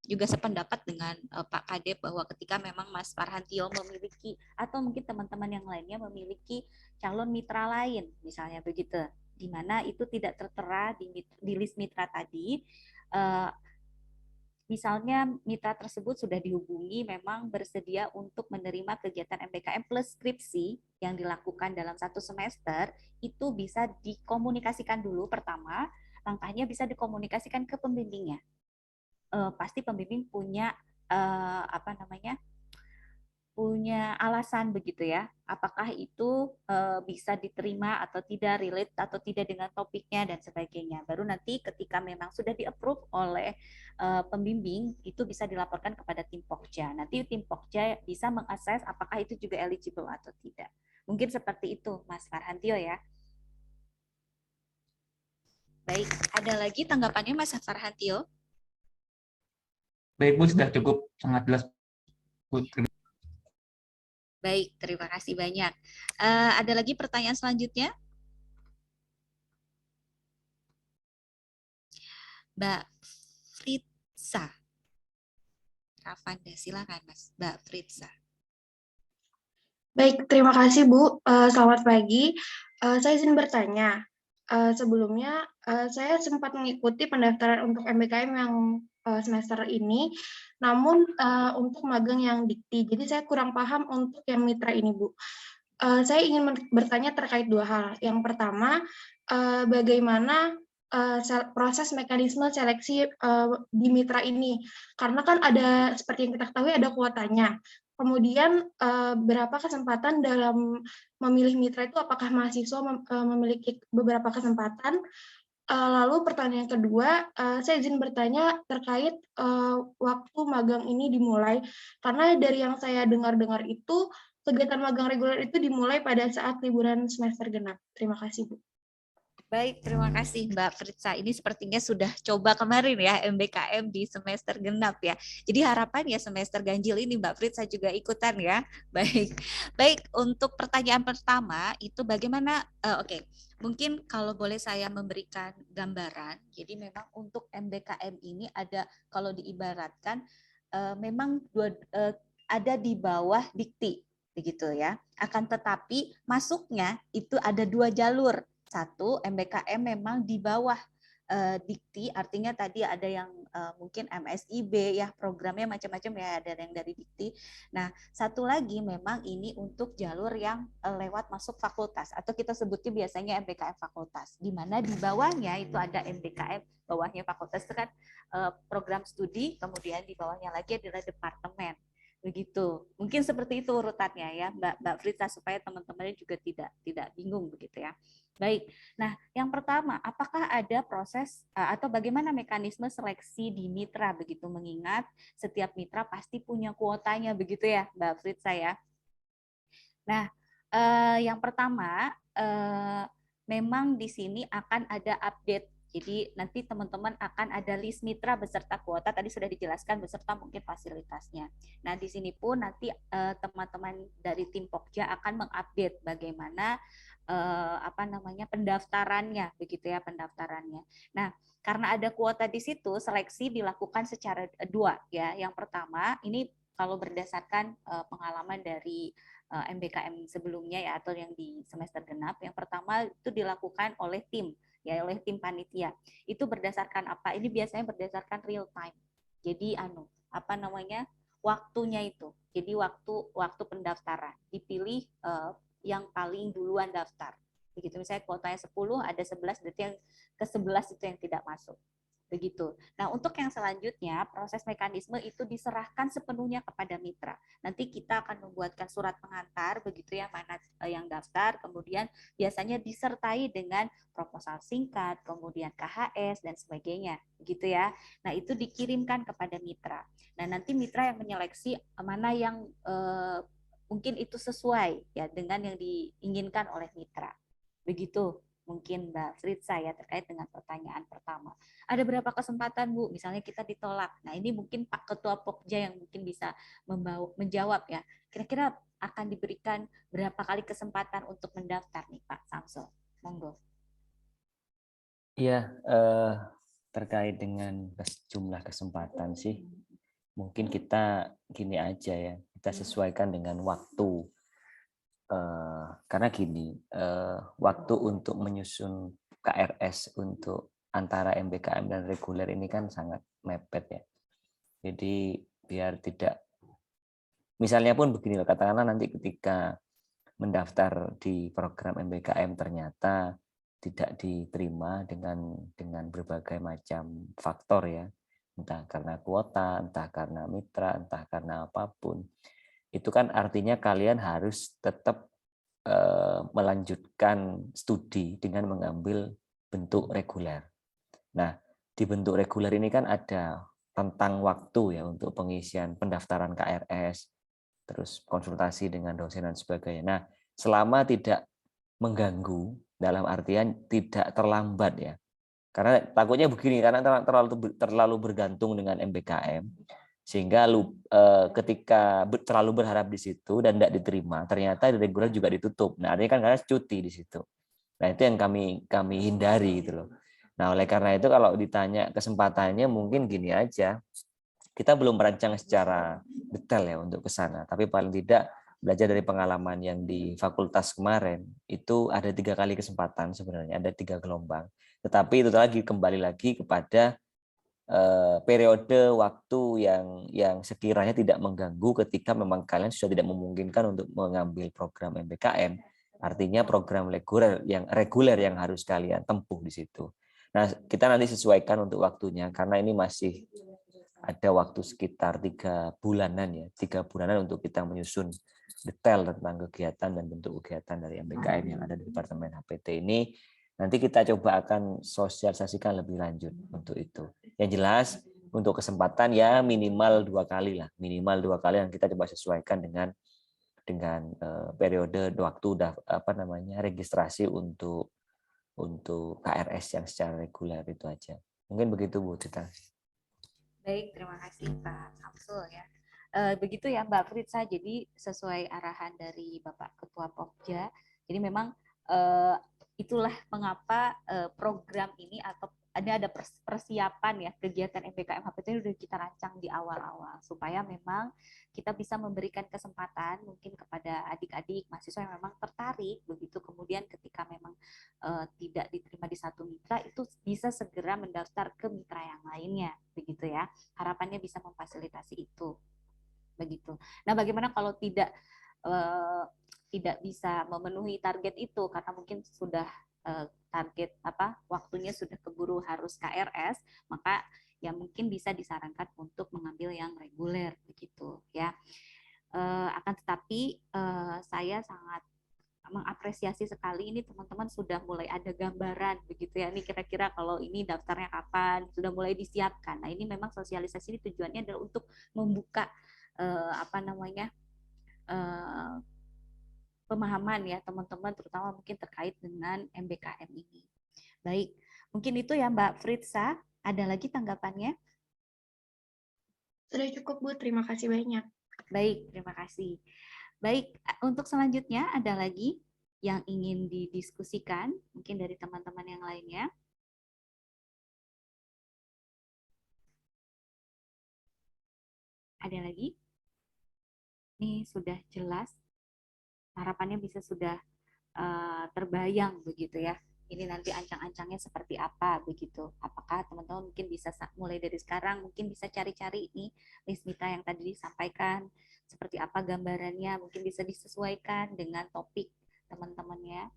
juga sependapat dengan Pak Kadep bahwa ketika memang Mas Farhantio memiliki atau mungkin teman-teman yang lainnya memiliki calon mitra lain, misalnya begitu, di mana itu tidak tertera di list mitra tadi. Misalnya mitra tersebut sudah dihubungi memang bersedia untuk menerima kegiatan MBKM plus skripsi yang dilakukan dalam 1 semester, itu bisa dikomunikasikan dulu pertama, langkahnya bisa dikomunikasikan ke pembimbingnya. Pasti pembimbing punya punya alasan begitu ya, apakah itu bisa diterima atau tidak, relate atau tidak dengan topiknya dan sebagainya. Baru nanti ketika memang sudah di-approve oleh pembimbing, itu bisa dilaporkan kepada tim Pokja. Nanti tim Pokja bisa mengakses apakah itu juga eligible atau tidak. Mungkin seperti itu, Mas Farhantio ya. Baik, ada lagi tanggapannya Mas Farhantio? Baik Bu, sudah cukup sangat jelas Bu. Baik, terima kasih banyak. Ada lagi pertanyaan selanjutnya? Mbak Fritza. Rafanda, silakan Mas, Mbak Fritza. Baik, terima kasih Bu. Selamat pagi. Saya izin bertanya. Sebelumnya saya sempat mengikuti pendaftaran untuk MBKM yang semester ini, namun untuk magang yang dikti. Jadi saya kurang paham untuk yang mitra ini, Bu. Saya ingin bertanya terkait 2 hal. Yang pertama, bagaimana proses mekanisme seleksi di mitra ini. Karena kan ada, seperti yang kita ketahui, ada kuotanya. Kemudian berapa kesempatan dalam memilih mitra itu, apakah mahasiswa memiliki beberapa kesempatan. Lalu pertanyaan kedua, saya izin bertanya terkait waktu magang ini dimulai, karena dari yang saya dengar-dengar itu, kegiatan magang reguler itu dimulai pada saat liburan semester genap. Terima kasih, Bu. Baik, terima kasih Mbak Fritza. Ini sepertinya sudah coba kemarin ya MBKM di semester genap ya. Jadi harapan ya semester ganjil ini Mbak Fritza juga ikutan ya. Baik, baik untuk pertanyaan pertama itu bagaimana? Oke, mungkin kalau boleh saya memberikan gambaran. Jadi memang untuk MBKM ini ada kalau diibaratkan memang ada di bawah dikti begitu ya. Akan tetapi masuknya itu ada 2 jalur. Satu, MBKM memang di bawah dikti, artinya tadi ada yang mungkin MSIB ya, programnya macam-macam ya, ada yang dari dikti. Nah, satu lagi memang ini untuk jalur yang lewat masuk fakultas, atau kita sebutnya biasanya MBKM fakultas, di mana di bawahnya itu ada MBKM, bawahnya fakultas itu kan program studi, kemudian di bawahnya lagi adalah departemen. Begitu, mungkin seperti itu urutannya ya Mbak Fritza, supaya teman-temannya juga tidak bingung begitu ya. Baik, nah yang pertama, apakah ada proses atau bagaimana mekanisme seleksi di mitra begitu, mengingat setiap mitra pasti punya kuotanya begitu ya Mbak Fritza ya. Nah, yang pertama memang di sini akan ada update. Jadi nanti teman-teman akan ada list mitra beserta kuota, tadi sudah dijelaskan beserta mungkin fasilitasnya. Nah, di sini pun nanti teman-teman dari tim Pokja akan mengupdate bagaimana pendaftarannya begitu ya, pendaftarannya. Nah, karena ada kuota di situ, seleksi dilakukan secara 2 ya. Yang pertama, ini kalau berdasarkan pengalaman dari MBKM sebelumnya ya, atau yang di semester genap, yang pertama itu dilakukan oleh tim ya, oleh tim panitia. Itu berdasarkan apa? Ini biasanya berdasarkan real time. Jadi waktunya itu. Jadi waktu pendaftaran dipilih yang paling duluan daftar. Begitu, misalnya kuotanya 10, ada 11, berarti yang ke-11 itu yang tidak masuk. Begitu. Nah, untuk yang selanjutnya, proses mekanisme itu diserahkan sepenuhnya kepada mitra. Nanti kita akan membuatkan surat pengantar, begitu ya, mana yang daftar, kemudian biasanya disertai dengan proposal singkat, kemudian KHS, dan sebagainya. Begitu ya. Nah, itu dikirimkan kepada mitra. Nah, nanti mitra yang menyeleksi mana yang mungkin itu sesuai ya dengan yang diinginkan oleh mitra. Begitu mungkin Mbak Fritza ya terkait dengan pertanyaan pertama. Ada berapa kesempatan Bu? Misalnya kita ditolak. Nah, ini mungkin Pak Ketua Pokja yang mungkin bisa menjawab ya. Kira-kira akan diberikan berapa kali kesempatan untuk mendaftar nih Pak Samsul? Monggo. Iya, terkait dengan jumlah kesempatan sih, mungkin kita gini aja ya, kita sesuaikan dengan waktu. Karena gini, waktu untuk menyusun KRS untuk antara MBKM dan reguler ini kan sangat mepet ya. Jadi biar tidak, misalnya pun begini loh, katakanlah nanti ketika mendaftar di program MBKM ternyata tidak diterima dengan berbagai macam faktor ya, entah karena kuota, entah karena mitra, entah karena apapun. Itu kan artinya kalian harus tetap melanjutkan studi dengan mengambil bentuk reguler. Nah, di bentuk reguler ini kan ada tentang waktu ya untuk pengisian pendaftaran KRS, terus konsultasi dengan dosen dan sebagainya. Nah, selama tidak mengganggu, dalam artian tidak terlambat ya. Karena takutnya begini, karena terlalu bergantung dengan MBKM, sehingga ketika terlalu berharap di situ dan tidak diterima, ternyata reguler juga ditutup. Nah, artinya kan karena cuti di situ. Nah, itu yang kami hindari gitu loh. Nah, oleh karena itu kalau ditanya kesempatannya mungkin gini aja. Kita belum merancang secara detail ya untuk ke sana, tapi paling tidak belajar dari pengalaman yang di fakultas kemarin, itu ada 3 kali kesempatan sebenarnya, ada 3 gelombang. Tetapi itu lagi kembali lagi kepada periode waktu yang sekiranya tidak mengganggu ketika memang kalian sudah tidak memungkinkan untuk mengambil program MBKM, artinya program reguler yang harus kalian tempuh di situ. Nah, kita nanti sesuaikan untuk waktunya karena ini masih ada waktu sekitar 3 bulanan ya, 3 bulanan untuk kita menyusun detail tentang kegiatan dan bentuk kegiatan dari MBKM yang ada di Departemen HPT ini. Nanti kita coba akan sosialisasikan lebih lanjut untuk itu. Yang jelas untuk kesempatan ya minimal 2 kali lah, minimal 2 kali yang kita coba sesuaikan dengan periode waktu registrasi untuk KRS yang secara reguler itu aja. Mungkin begitu Bu Tita. Baik, terima kasih Pak Samsul ya. Begitu ya Mbak Fritza, jadi sesuai arahan dari Bapak Ketua Pokja, jadi memang itulah mengapa program ini atau ada persiapan ya kegiatan MBKM HPT ini sudah kita rancang di awal-awal supaya memang kita bisa memberikan kesempatan mungkin kepada adik-adik mahasiswa yang memang tertarik begitu, kemudian ketika memang tidak diterima di satu mitra itu bisa segera mendaftar ke mitra yang lainnya begitu ya, harapannya bisa memfasilitasi itu begitu. Nah, bagaimana kalau tidak bisa memenuhi target itu karena mungkin sudah target waktunya sudah keburu harus KRS, maka ya mungkin bisa disarankan untuk mengambil yang reguler begitu ya. Akan tetapi saya sangat mengapresiasi sekali ini teman-teman sudah mulai ada gambaran begitu ya, ini kira-kira kalau ini daftarnya kapan, sudah mulai disiapkan. Nah, ini memang sosialisasi ini tujuannya adalah untuk membuka pemahaman ya teman-teman, terutama mungkin terkait dengan MBKM ini. Baik, mungkin itu ya Mbak Fritza. Ada lagi tanggapannya? Sudah cukup Bu, terima kasih banyak. Baik, terima kasih. Baik, untuk selanjutnya ada lagi yang ingin didiskusikan mungkin dari teman-teman yang lainnya. Ada lagi? Ini sudah jelas, harapannya bisa sudah terbayang begitu ya. Ini nanti ancang-ancangnya seperti apa begitu. Apakah teman-teman mungkin bisa mulai dari sekarang mungkin bisa cari-cari nih list mitra yang tadi disampaikan seperti apa gambarannya, mungkin bisa disesuaikan dengan topik teman-temannya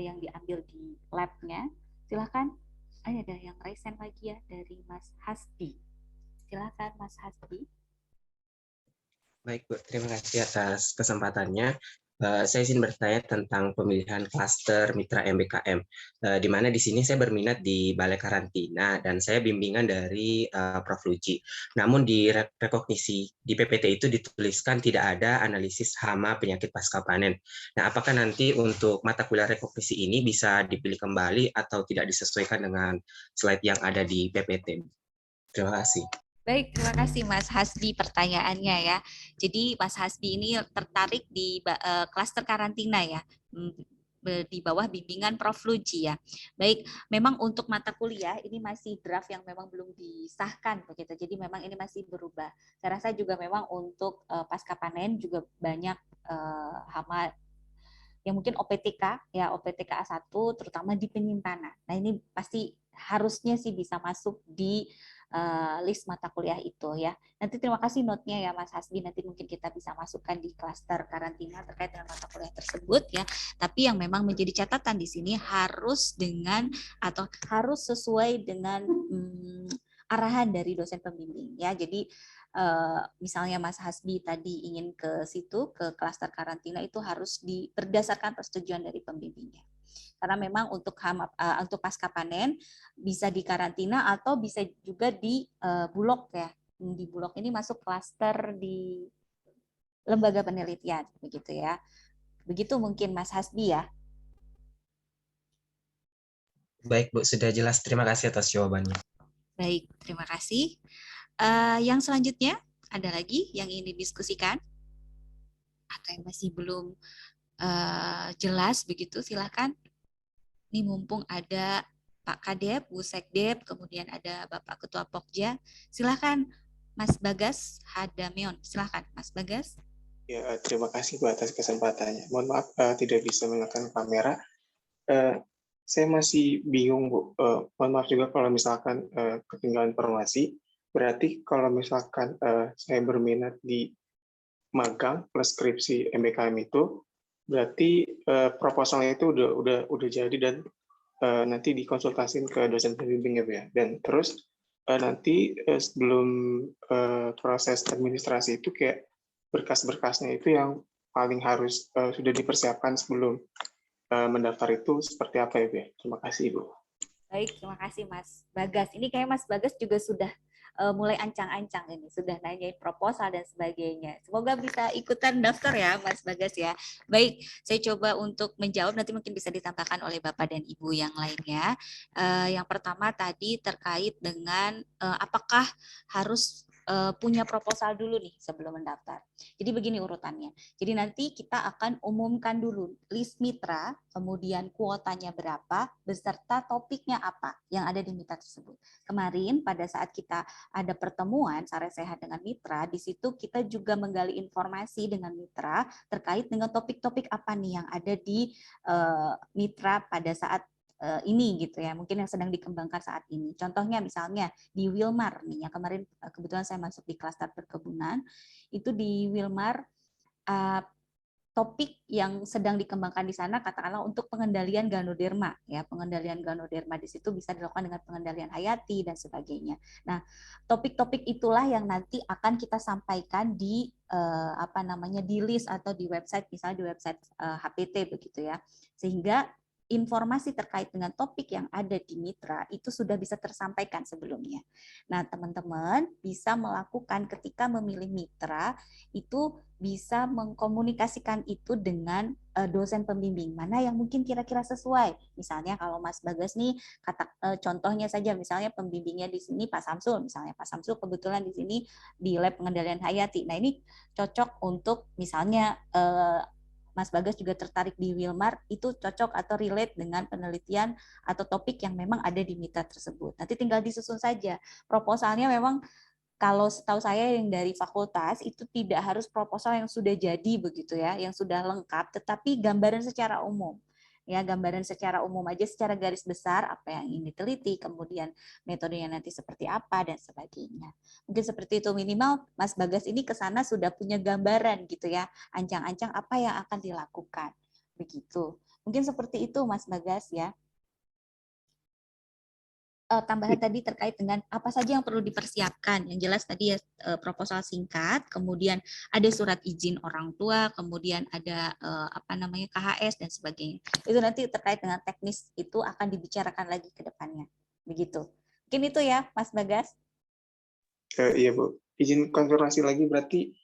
yang diambil di lab-nya. Silakan. Ada yang raise lagi ya dari Mas Hasbi. Silakan Mas Hasbi. Baik Bu, terima kasih atas kesempatannya. Saya izin bertanya tentang pemilihan klaster mitra MBKM, di mana di sini saya berminat di Balai Karantina dan saya bimbingan dari Prof. Luci. Namun di rekognisi di PPT itu dituliskan tidak ada analisis hama penyakit pasca panen. Nah, apakah nanti untuk mata kuliah rekognisi ini bisa dipilih kembali atau tidak disesuaikan dengan slide yang ada di PPT? Terima kasih. Baik, terima kasih Mas Hasbi pertanyaannya ya. Jadi Mas Hasbi ini tertarik di klaster karantina ya, di bawah bimbingan Prof. Luci ya. Baik, memang untuk mata kuliah ini masih draft yang memang belum disahkan begitu. Jadi memang ini masih berubah. Saya rasa juga memang untuk pasca panen juga banyak hama yang mungkin OPTK ya, OPTK A1 terutama di penyimpanan. Nah, ini pasti harusnya sih bisa masuk di list mata kuliah itu ya. Nanti terima kasih note-nya ya Mas Hasbi, nanti mungkin kita bisa masukkan di klaster karantina terkait dengan mata kuliah tersebut ya. Tapi yang memang menjadi catatan di sini harus dengan atau harus sesuai dengan arahan dari dosen pembimbing ya. Jadi misalnya Mas Hasbi tadi ingin ke situ ke klaster karantina itu harus berdasarkan persetujuan dari pembimbingnya. Karena memang untuk pasca panen bisa di karantina atau bisa juga di Bulog ya. Di Bulog ini masuk klaster di lembaga penelitian begitu ya. Begitu mungkin Mas Hasbi ya. Baik Bu, sudah jelas. Terima kasih atas jawabannya. Baik, terima kasih. Yang selanjutnya ada lagi yang ingin didiskusikan atau yang masih belum jelas begitu, silakan. Ini mumpung ada Pak Kadep, Bu Sekdep, kemudian ada Bapak Ketua Pokja. Silakan Mas Bagas Hadameon. Silakan Mas Bagas. Ya, terima kasih Bu atas kesempatannya. Mohon maaf tidak bisa menyalakan kamera. Saya masih bingung Bu. Mohon maaf juga kalau misalkan ketinggalan informasi. Berarti kalau misalkan saya berminat di magang plus skripsi MBKM itu, berarti proposalnya itu udah jadi dan nanti dikonsultasin ke dosen pembimbing ya Bu ya. Dan terus nanti sebelum proses administrasi itu kayak berkas-berkasnya itu yang paling harus sudah dipersiapkan sebelum mendaftar itu seperti apa ya Bu ya? Terima kasih Ibu. Baik, terima kasih Mas Bagas. Ini kayak Mas Bagas juga sudah mulai ancang-ancang ini, sudah nanyain proposal dan sebagainya. Semoga bisa ikutan daftar ya Mas Bagas ya. Baik, saya coba untuk menjawab, nanti mungkin bisa ditambahkan oleh Bapak dan Ibu yang lainnya. Yang pertama tadi terkait dengan apakah harus punya proposal dulu nih sebelum mendaftar. Jadi begini urutannya. Jadi nanti kita akan umumkan dulu list mitra, kemudian kuotanya berapa, beserta topiknya apa yang ada di mitra tersebut. Kemarin pada saat kita ada pertemuan Sare Sehat dengan mitra, di situ kita juga menggali informasi dengan mitra terkait dengan topik-topik apa nih yang ada di mitra pada saat ini gitu ya, mungkin yang sedang dikembangkan saat ini. Contohnya misalnya di Wilmar nih, yang kemarin kebetulan saya masuk di klaster perkebunan, itu di Wilmar topik yang sedang dikembangkan di sana katakanlah untuk pengendalian Ganoderma ya, pengendalian Ganoderma di situ bisa dilakukan dengan pengendalian hayati dan sebagainya. Nah, topik-topik itulah yang nanti akan kita sampaikan di di list atau di website, misalnya di website HPT begitu ya. Sehingga informasi terkait dengan topik yang ada di mitra itu sudah bisa tersampaikan sebelumnya. Nah, teman-teman bisa melakukan ketika memilih mitra itu bisa mengkomunikasikan itu dengan dosen pembimbing mana yang mungkin kira-kira sesuai. Misalnya kalau Mas Bagas nih contohnya saja misalnya pembimbingnya di sini Pak Samsul, misalnya Pak Samsul kebetulan di sini di lab pengendalian hayati. Nah, ini cocok untuk misalnya Mas Bagas juga tertarik di Wilmar, itu cocok atau relate dengan penelitian atau topik yang memang ada di mitra tersebut. Nanti tinggal disusun saja. Proposalnya memang kalau setahu saya yang dari fakultas itu tidak harus proposal yang sudah jadi begitu ya, yang sudah lengkap, tetapi gambaran secara umum. Ya, gambaran secara umum aja, secara garis besar apa yang ingin diteliti, kemudian metodenya nanti seperti apa dan sebagainya. Mungkin seperti itu, minimal Mas Bagas ini ke sana sudah punya gambaran gitu ya, ancang-ancang apa yang akan dilakukan. Begitu. Mungkin seperti itu Mas Bagas ya. Tambahan tadi terkait dengan apa saja yang perlu dipersiapkan. Yang jelas tadi ya proposal singkat, kemudian ada surat izin orang tua, kemudian ada KHS dan sebagainya. Itu nanti terkait dengan teknis itu akan dibicarakan lagi ke depannya. Begitu. Mungkin itu ya, Mas Bagas. Iya Bu, izin konfirmasi lagi berarti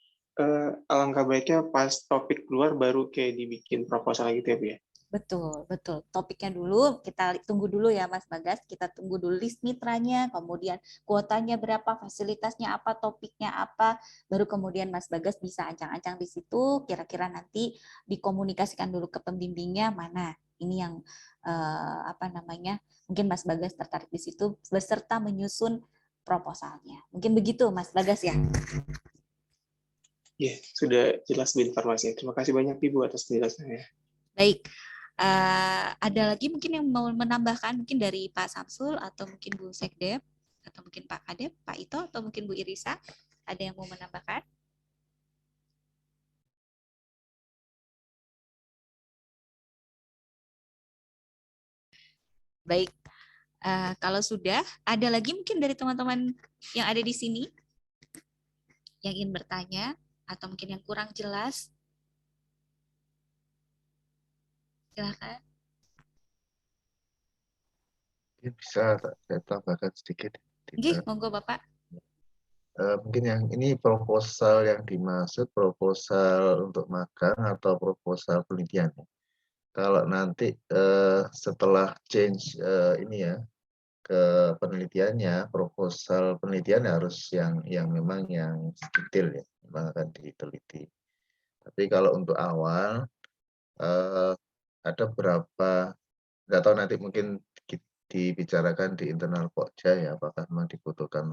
alangkah baiknya pas topik keluar baru kayak dibikin proposal gitu ya Bu ya? Betul, betul. Topiknya dulu, kita tunggu dulu ya Mas Bagas, kita tunggu dulu list mitranya, kemudian kuotanya berapa, fasilitasnya apa, topiknya apa, baru kemudian Mas Bagas bisa ancang-ancang di situ, kira-kira nanti dikomunikasikan dulu ke pembimbingnya mana. Ini yang mungkin Mas Bagas tertarik di situ, beserta menyusun proposalnya. Mungkin begitu Mas Bagas ya. Iya, sudah jelas Bu informasinya. Terima kasih banyak Ibu atas penjelasannya. Baik. Ada lagi mungkin yang mau menambahkan mungkin dari Pak Samsul atau mungkin Bu Sekdep atau mungkin Pak Kadep, Pak Ito atau mungkin Bu Irisa, ada yang mau menambahkan? Baik, kalau sudah ada lagi mungkin dari teman-teman yang ada di sini yang ingin bertanya atau mungkin yang kurang jelas, silakan. Bisa saya tambahkan sedikit. Nggih, monggo Bapak. Mungkin yang ini proposal yang dimaksud proposal untuk magang atau proposal penelitian. Kalau nanti setelah change ini ya ke penelitiannya, proposal penelitian harus yang memang yang detail ya, memang akan diteliti. Tapi kalau untuk awal ada berapa, nggak tahu nanti mungkin dibicarakan di internal Pokja ya, apakah memang dibutuhkan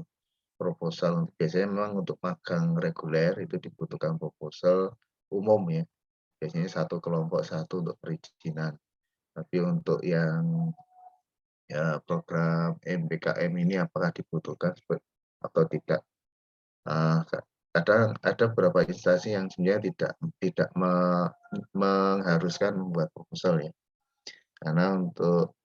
proposal. Biasanya memang untuk magang reguler itu dibutuhkan proposal umum ya, biasanya satu kelompok satu untuk perizinan. Tapi untuk yang ya program MBKM ini apakah dibutuhkan atau tidak? Ada beberapa instansi yang sebenarnya tidak mengharuskan membuat proposal ya, karena untuk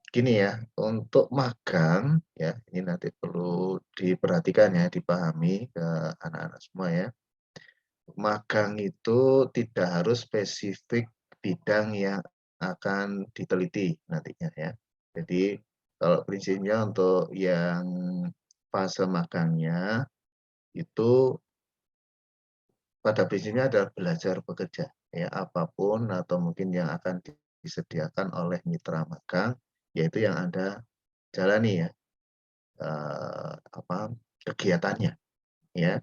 gini ya, untuk magang ya, ini nanti perlu diperhatikan ya, dipahami ke anak-anak semua ya. Magang itu tidak harus spesifik bidang yang akan diteliti nantinya ya. Jadi kalau prinsipnya untuk yang fase magangnya itu pada prinsipnya adalah belajar bekerja ya, apapun atau mungkin yang akan disediakan oleh mitra magang, yaitu yang Anda jalani ya, kegiatannya ya.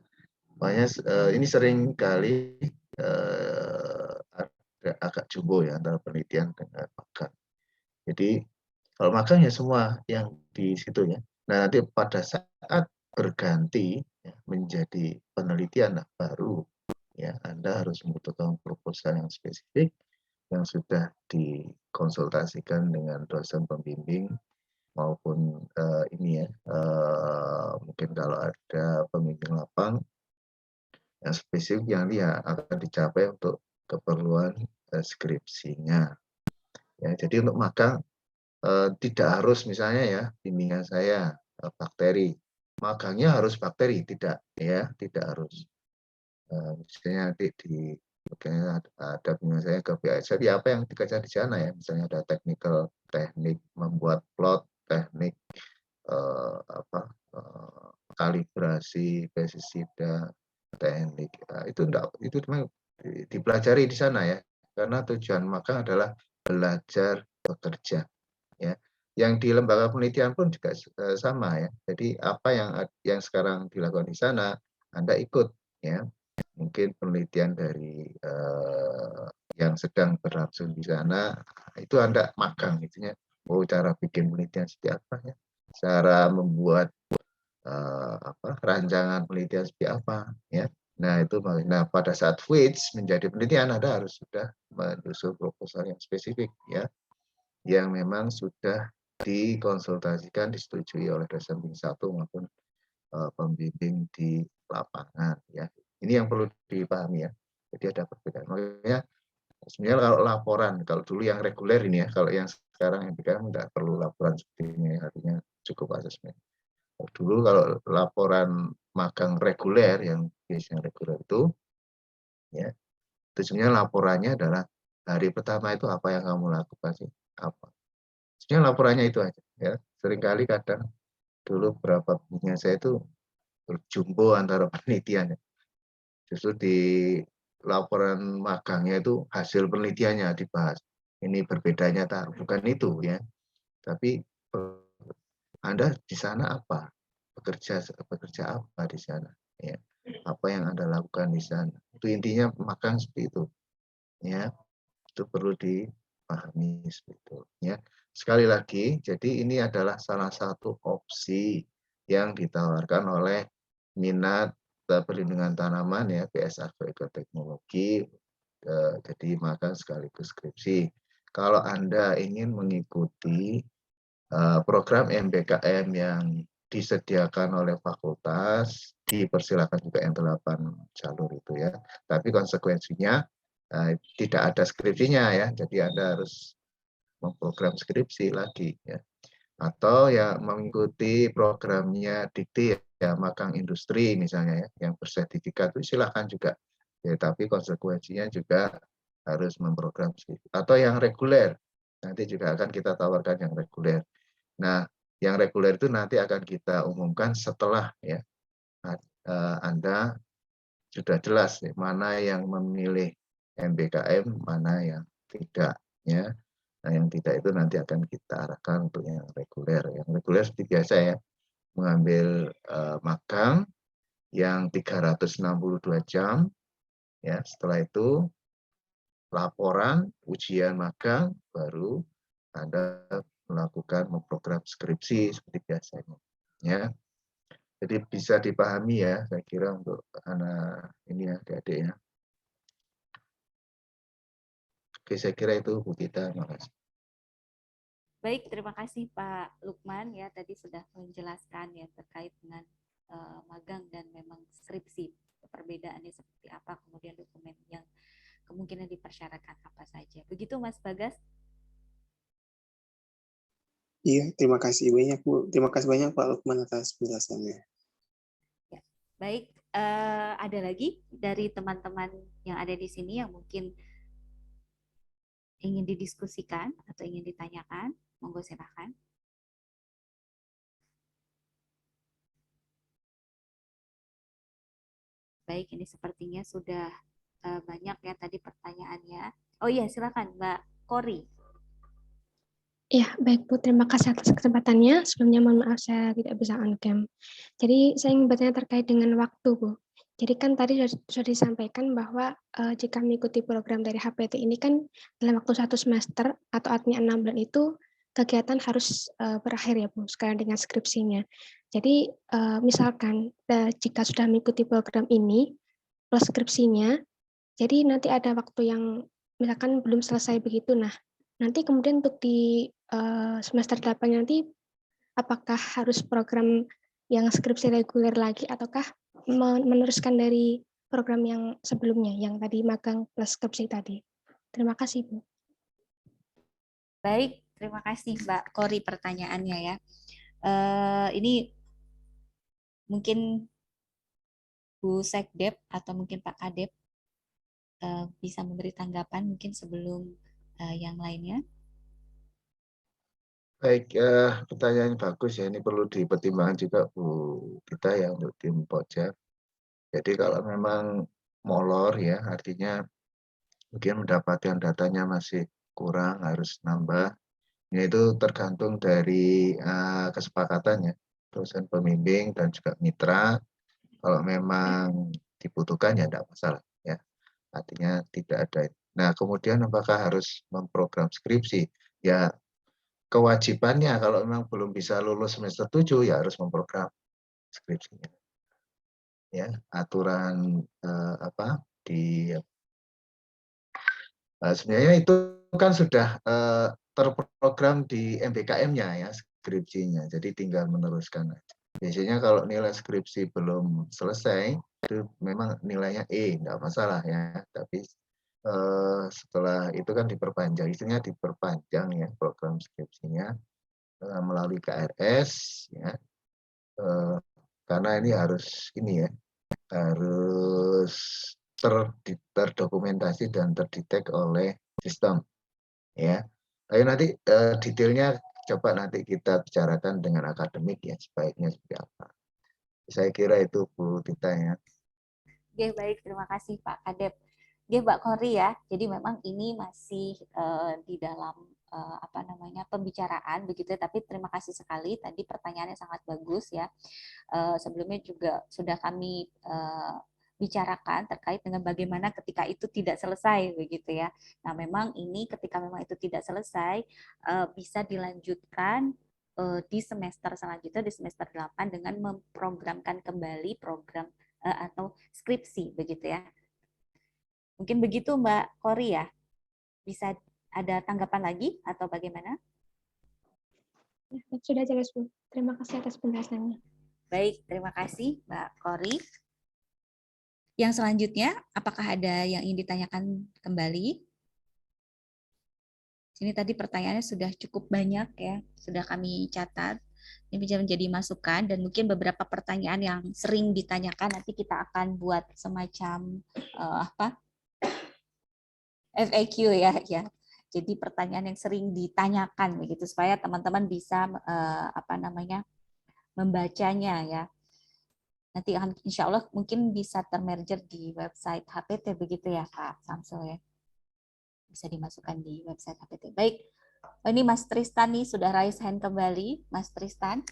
Makanya ini sering kali ada agak jumbo ya antara penelitian dengan magang. Jadi kalau magang ya semua yang di situ ya. Nah, nanti pada saat berganti ya, menjadi penelitian baru ya, Anda harus membutuhkan proposal yang spesifik yang sudah dikonsultasikan dengan dosen pembimbing maupun ini ya, mungkin kalau ada pembimbing lapang yang spesifik yang dia akan dicapai untuk keperluan skripsinya. Ya, jadi untuk magang tidak harus misalnya ya bimbingan saya bakteri, magangnya harus bakteri, tidak ya, tidak harus. Misalnya nanti di ada bimbingan saya ke BAS, jadi apa yang dikajar di sana ya, misalnya ada teknik membuat plot, teknik kalibrasi pestisida, teknik itu enggak, itu cuma dipelajari di sana ya, karena tujuan magang adalah belajar bekerja ya. Yang di lembaga penelitian pun juga sama ya. Jadi apa yang sekarang dilakukan di sana, Anda ikut ya. Mungkin penelitian dari yang sedang berlangsung di sana, itu Anda magang gitu ya. Oh, cara bikin penelitian seperti apa ya, cara membuat rancangan penelitian seperti apa ya. Nah, itu pada saat switch menjadi penelitian Anda harus sudah menyusun proposal yang spesifik ya, yang memang sudah dikonsultasikan, disetujui oleh dosen bimbing 1 maupun pembimbing di lapangan ya. Ini yang perlu dipahami ya. Jadi ada perbedaan. Makanya sebenarnya kalau laporan, kalau dulu yang reguler ini ya, kalau yang sekarang MBKM tidak perlu laporan seperti ini, artinya cukup asesmen. Dulu kalau laporan magang reguler yang biasanya reguler itu ya, itu sebenarnya laporannya adalah hari pertama itu apa yang kamu lakukan sih? Apa? Sebenarnya laporannya itu aja ya. Seringkali kadang dulu beberapa bimbingan saya itu berjumbo antara penelitian ya. Justru di laporan magangnya itu hasil penelitiannya dibahas. Ini berbedanya bukan itu ya. Tapi Anda di sana apa? Bekerja apa di sana ya. Apa yang Anda lakukan di sana. Itu intinya magang seperti itu. Ya. Itu perlu dipahami seperti itu ya. Sekali lagi, jadi ini adalah salah satu opsi yang ditawarkan oleh minat perlindungan tanaman ya, PS Agroekoteknologi, jadi magang sekaligus skripsi. Kalau Anda ingin mengikuti program MBKM yang disediakan oleh fakultas, dipersilakan juga yang 8 jalur itu ya. Tapi konsekuensinya tidak ada skripsinya ya, jadi Anda harus memprogram skripsi lagi ya. Atau ya mengikuti programnya Dikti ya, magang industri misalnya ya, yang bersertifikat itu silahkan juga. Ya, tapi konsekuensinya juga harus memprogram skripsi. Atau yang reguler, nanti juga akan kita tawarkan yang reguler. Nah, yang reguler itu nanti akan kita umumkan setelah ya Anda sudah jelas ya, mana yang memilih MBKM, mana yang tidak ya. Nah, yang tidak itu nanti akan kita arahkan untuk yang reguler. Yang reguler seperti biasa ya, mengambil magang yang 362 jam ya. Setelah itu laporan, ujian magang, baru Anda melakukan memprogram skripsi seperti biasanya ya. Jadi bisa dipahami ya, saya kira untuk anak ini ya, adik-adik ya. Oke, saya kira itu Bu Tita, makasih. Baik, terima kasih Pak Lukman ya, tadi sudah menjelaskan ya terkait dengan magang dan memang skripsi, perbedaannya seperti apa, kemudian dokumen yang kemungkinan dipersyaratkan apa saja. Begitu Mas Bagas? Iya, terima kasih banyak Bu. Terima kasih banyak Pak Lukman atas penjelasannya. Ya, baik, ada lagi dari teman-teman yang ada di sini yang mungkin ingin didiskusikan atau ingin ditanyakan? Monggo silakan. Baik, ini sepertinya sudah banyak ya tadi pertanyaannya. Oh iya, silakan Mbak Kori. Ya, baik Bu, terima kasih atas kesempatannya. Sebelumnya mohon maaf saya tidak bisa on cam. Jadi saya ingin bertanya terkait dengan waktu Bu. Jadi kan tadi sudah disampaikan bahwa jika mengikuti program dari HPT ini kan dalam waktu 1 semester atau artinya 6 bulan itu kegiatan harus berakhir ya Bu, sekalian dengan skripsinya. Jadi misalkan jika sudah mengikuti program ini plus skripsinya, jadi nanti ada waktu yang misalkan belum selesai begitu. Nah, nanti kemudian untuk di semester 8 nanti apakah harus program yang skripsi reguler lagi ataukah meneruskan dari program yang sebelumnya yang tadi magang plus skripsi tadi. Terima kasih Bu. Baik, terima kasih Mbak Kori pertanyaannya ya. Ini mungkin Bu Sekdep atau mungkin Pak Kadep bisa memberi tanggapan mungkin sebelum yang lainnya. Baik, pertanyaan bagus ya. Ini perlu dipertimbangkan juga Bu kita ya untuk tim Pojak. Jadi kalau memang molor ya, artinya mungkin mendapatkan datanya masih kurang, harus nambah. Itu tergantung dari kesepakatannya, dosen pembimbing dan juga mitra. Kalau memang dibutuhkan ya tidak masalah ya. Artinya tidak ada. Nah, kemudian apakah harus memprogram skripsi? Ya, kewajibannya kalau memang belum bisa lulus semester 7 ya harus memprogram skripsinya. Ya, aturan sebenarnya itu kan sudah terprogram di MBKM-nya ya skripsinya. Jadi tinggal meneruskan aja. Biasanya kalau nilai skripsi belum selesai itu memang nilainya E, enggak masalah ya. Tapi setelah itu kan diperpanjang, istilahnya diperpanjang ya program skripsinya melalui KRS ya. Karena ini harus harus terdokumentasi dan terdetek oleh sistem ya. Tapi nanti detailnya coba nanti kita bicarakan dengan akademik ya sebaiknya seperti apa. Saya kira itu Bu Tita ya. Oke, baik, terima kasih Pak Kadep. Oke, Mbak Kori ya. Jadi memang ini masih di dalam pembicaraan begitu. Tapi terima kasih sekali. Tadi pertanyaannya sangat bagus ya. Sebelumnya juga sudah kami bicarakan terkait dengan bagaimana ketika itu tidak selesai begitu ya. Nah, memang ini ketika memang itu tidak selesai bisa dilanjutkan di semester selanjutnya di semester 8 dengan memprogramkan kembali program atau skripsi begitu ya. Mungkin begitu Mbak Kori ya. Bisa ada tanggapan lagi atau bagaimana? Ya, sudah jelas Bu. Terima kasih atas penjelasannya. Baik, terima kasih Mbak Kori. Yang selanjutnya, apakah ada yang ingin ditanyakan kembali? Sini tadi pertanyaannya sudah cukup banyak ya, sudah kami catat. Ini bisa menjadi masukan dan mungkin beberapa pertanyaan yang sering ditanyakan nanti kita akan buat semacam FAQ ya. Jadi pertanyaan yang sering ditanyakan begitu supaya teman-teman bisa membacanya ya. Nanti insya Allah mungkin bisa termerger di website HPT begitu ya Pak Samsul ya. Bisa dimasukkan di website HPT. Baik, ini Mas Tristan nih sudah raise hand kembali. Mas Tristan,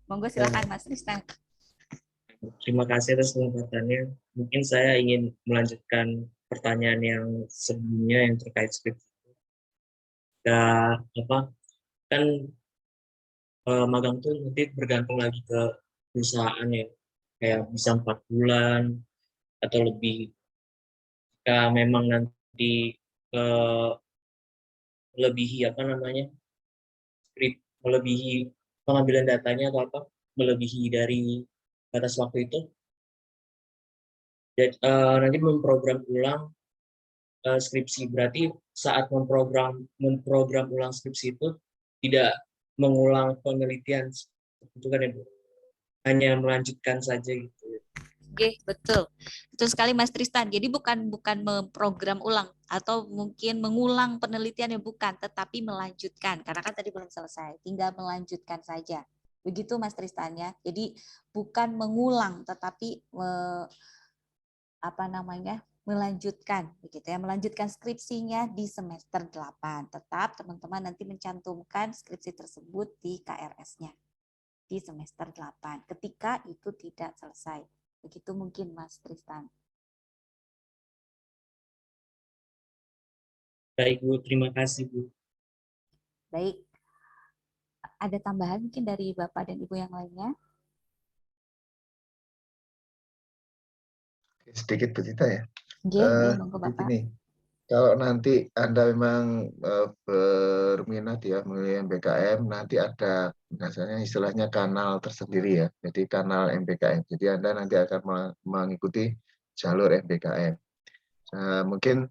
monggo silakan Mas Tristan. Terima kasih atas kesempatannya. Mungkin saya ingin melanjutkan pertanyaan yang sebelumnya yang terkait skripsi. Kan magang tuh nanti bergantung lagi ke perusahaan ya, kayak bisa 4 bulan atau lebih. Jika memang nanti melebihi pengambilan datanya atau melebihi dari batas waktu itu, jadi, nanti memprogram ulang skripsi. Berarti saat memprogram ulang skripsi itu tidak mengulang penelitian itu kan ya Bu, hanya melanjutkan saja gitu. Oke, betul. Betul sekali Mas Tristan. Jadi bukan memprogram ulang atau mungkin mengulang penelitian ya bukan, tetapi melanjutkan. Karena kan tadi belum selesai, tinggal melanjutkan saja. Begitu Mas Tristan ya. Jadi bukan mengulang tetapi melanjutkan begitu ya, melanjutkan skripsinya di semester 8. Tetap teman-teman nanti mencantumkan skripsi tersebut di KRS-nya di semester 8 ketika itu tidak selesai. Begitu mungkin Mas Tristan. Baik Bu, terima kasih Bu. Baik. Ada tambahan mungkin dari Bapak dan Ibu yang lainnya? Sedikit Bu Tita ya. Monggo Bapak. Begini, kalau nanti Anda memang berminat ya memilih MBKM, nanti ada biasanya istilahnya kanal tersendiri ya. Jadi kanal MBKM. Jadi Anda nanti akan mengikuti jalur MBKM. Mungkin,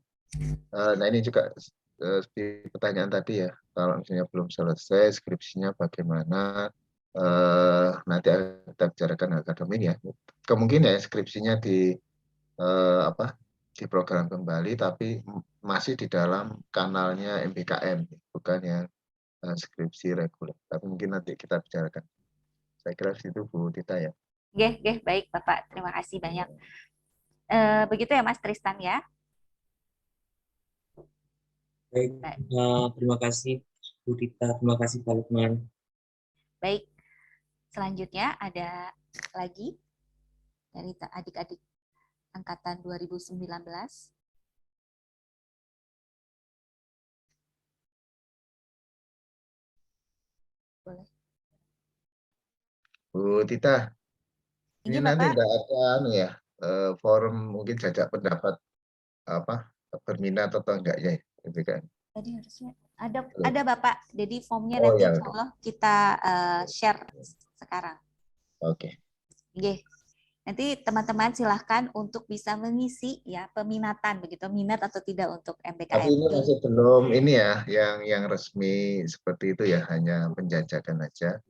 nah ini juga seperti pertanyaan tadi ya. Kalau misalnya belum selesai skripsinya bagaimana? Nanti kita bicarakan akademik ya. Kemungkinan ya skripsinya diprogram kembali, tapi masih di dalam kanalnya MBKM, bukan yang skripsi reguler. Tapi mungkin nanti kita bicarakan. Saya kira itu Bu Tita ya. Baik Bapak, terima kasih banyak. Begitu ya Mas Tristan ya. Baik, terima kasih Bu Tita, terima kasih Pak Lukman. Baik, selanjutnya ada lagi dari adik-adik angkatan 2019. Boleh. Bu Tita, ini nanti Bapak. tidak ada forum mungkin jajak pendapat berminat atau enggak ya MBKM? Tadi harusnya ada Bapak. Jadi formnya Oh, nanti ya. insya Allah kita share sekarang. Oke. Nanti teman-teman silahkan untuk bisa mengisi ya peminatan begitu, minat atau tidak untuk MBKM. Tapi ini masih belum ini ya yang resmi seperti itu ya, hanya penjajakan aja.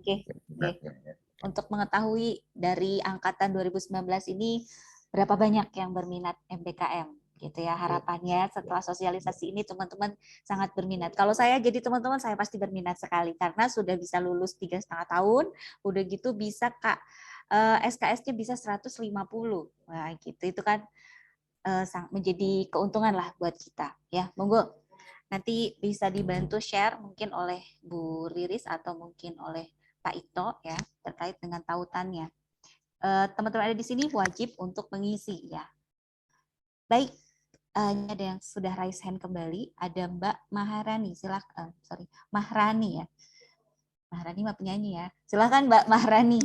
Untuk mengetahui dari angkatan 2019 ini berapa banyak yang berminat MBKM gitu ya, harapannya setelah sosialisasi ini teman-teman sangat berminat. Kalau saya jadi teman-teman saya pasti berminat sekali karena sudah bisa lulus 3,5 tahun, udah gitu bisa Kak SKS-nya bisa 150. Nah, gitu itu kan menjadi keuntungan lah buat kita ya. Monggo nanti bisa dibantu share mungkin oleh Bu Riris atau mungkin oleh Pak Ito ya terkait dengan tautannya. Teman-teman ada di sini wajib untuk mengisi ya. Baik, ini ada yang sudah raise hand kembali. Ada Mbak Maharani, silakan. Mahrani ya. Mahrani mah penyanyi ya. Silakan Mbak Mahrani.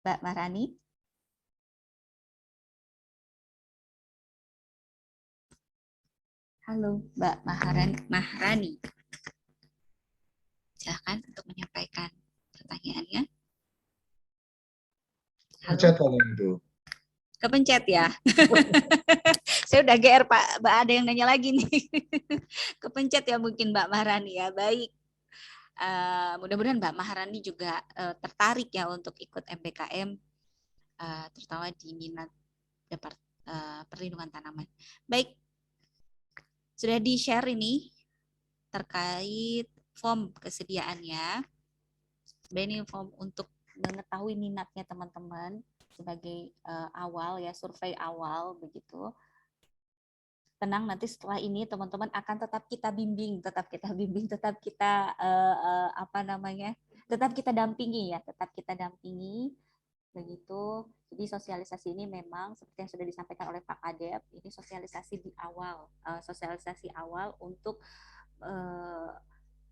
Mbak Mahrani. Halo Mbak Mahrani. Silakan untuk menyampaikan pertanyaannya. Pencet itu. Kepencet ya. Saya udah GR Pak, Mbak ada yang nanya lagi nih. Kepencet ya mungkin Mbak Maharani ya. Baik. Mudah-mudahan Mbak Maharani juga tertarik ya untuk ikut MBKM, terutama di minat perlindungan tanaman. Baik. Sudah di-share ini terkait form kesediaannya. Sebenarnya ini form untuk mengetahui minatnya teman-teman sebagai awal ya, survei awal begitu. Tenang, nanti setelah ini teman-teman akan tetap kita bimbing, tetap kita tetap kita dampingi ya, begitu. Jadi sosialisasi ini memang seperti yang sudah disampaikan oleh Pak Kadep, ini sosialisasi di awal, untuk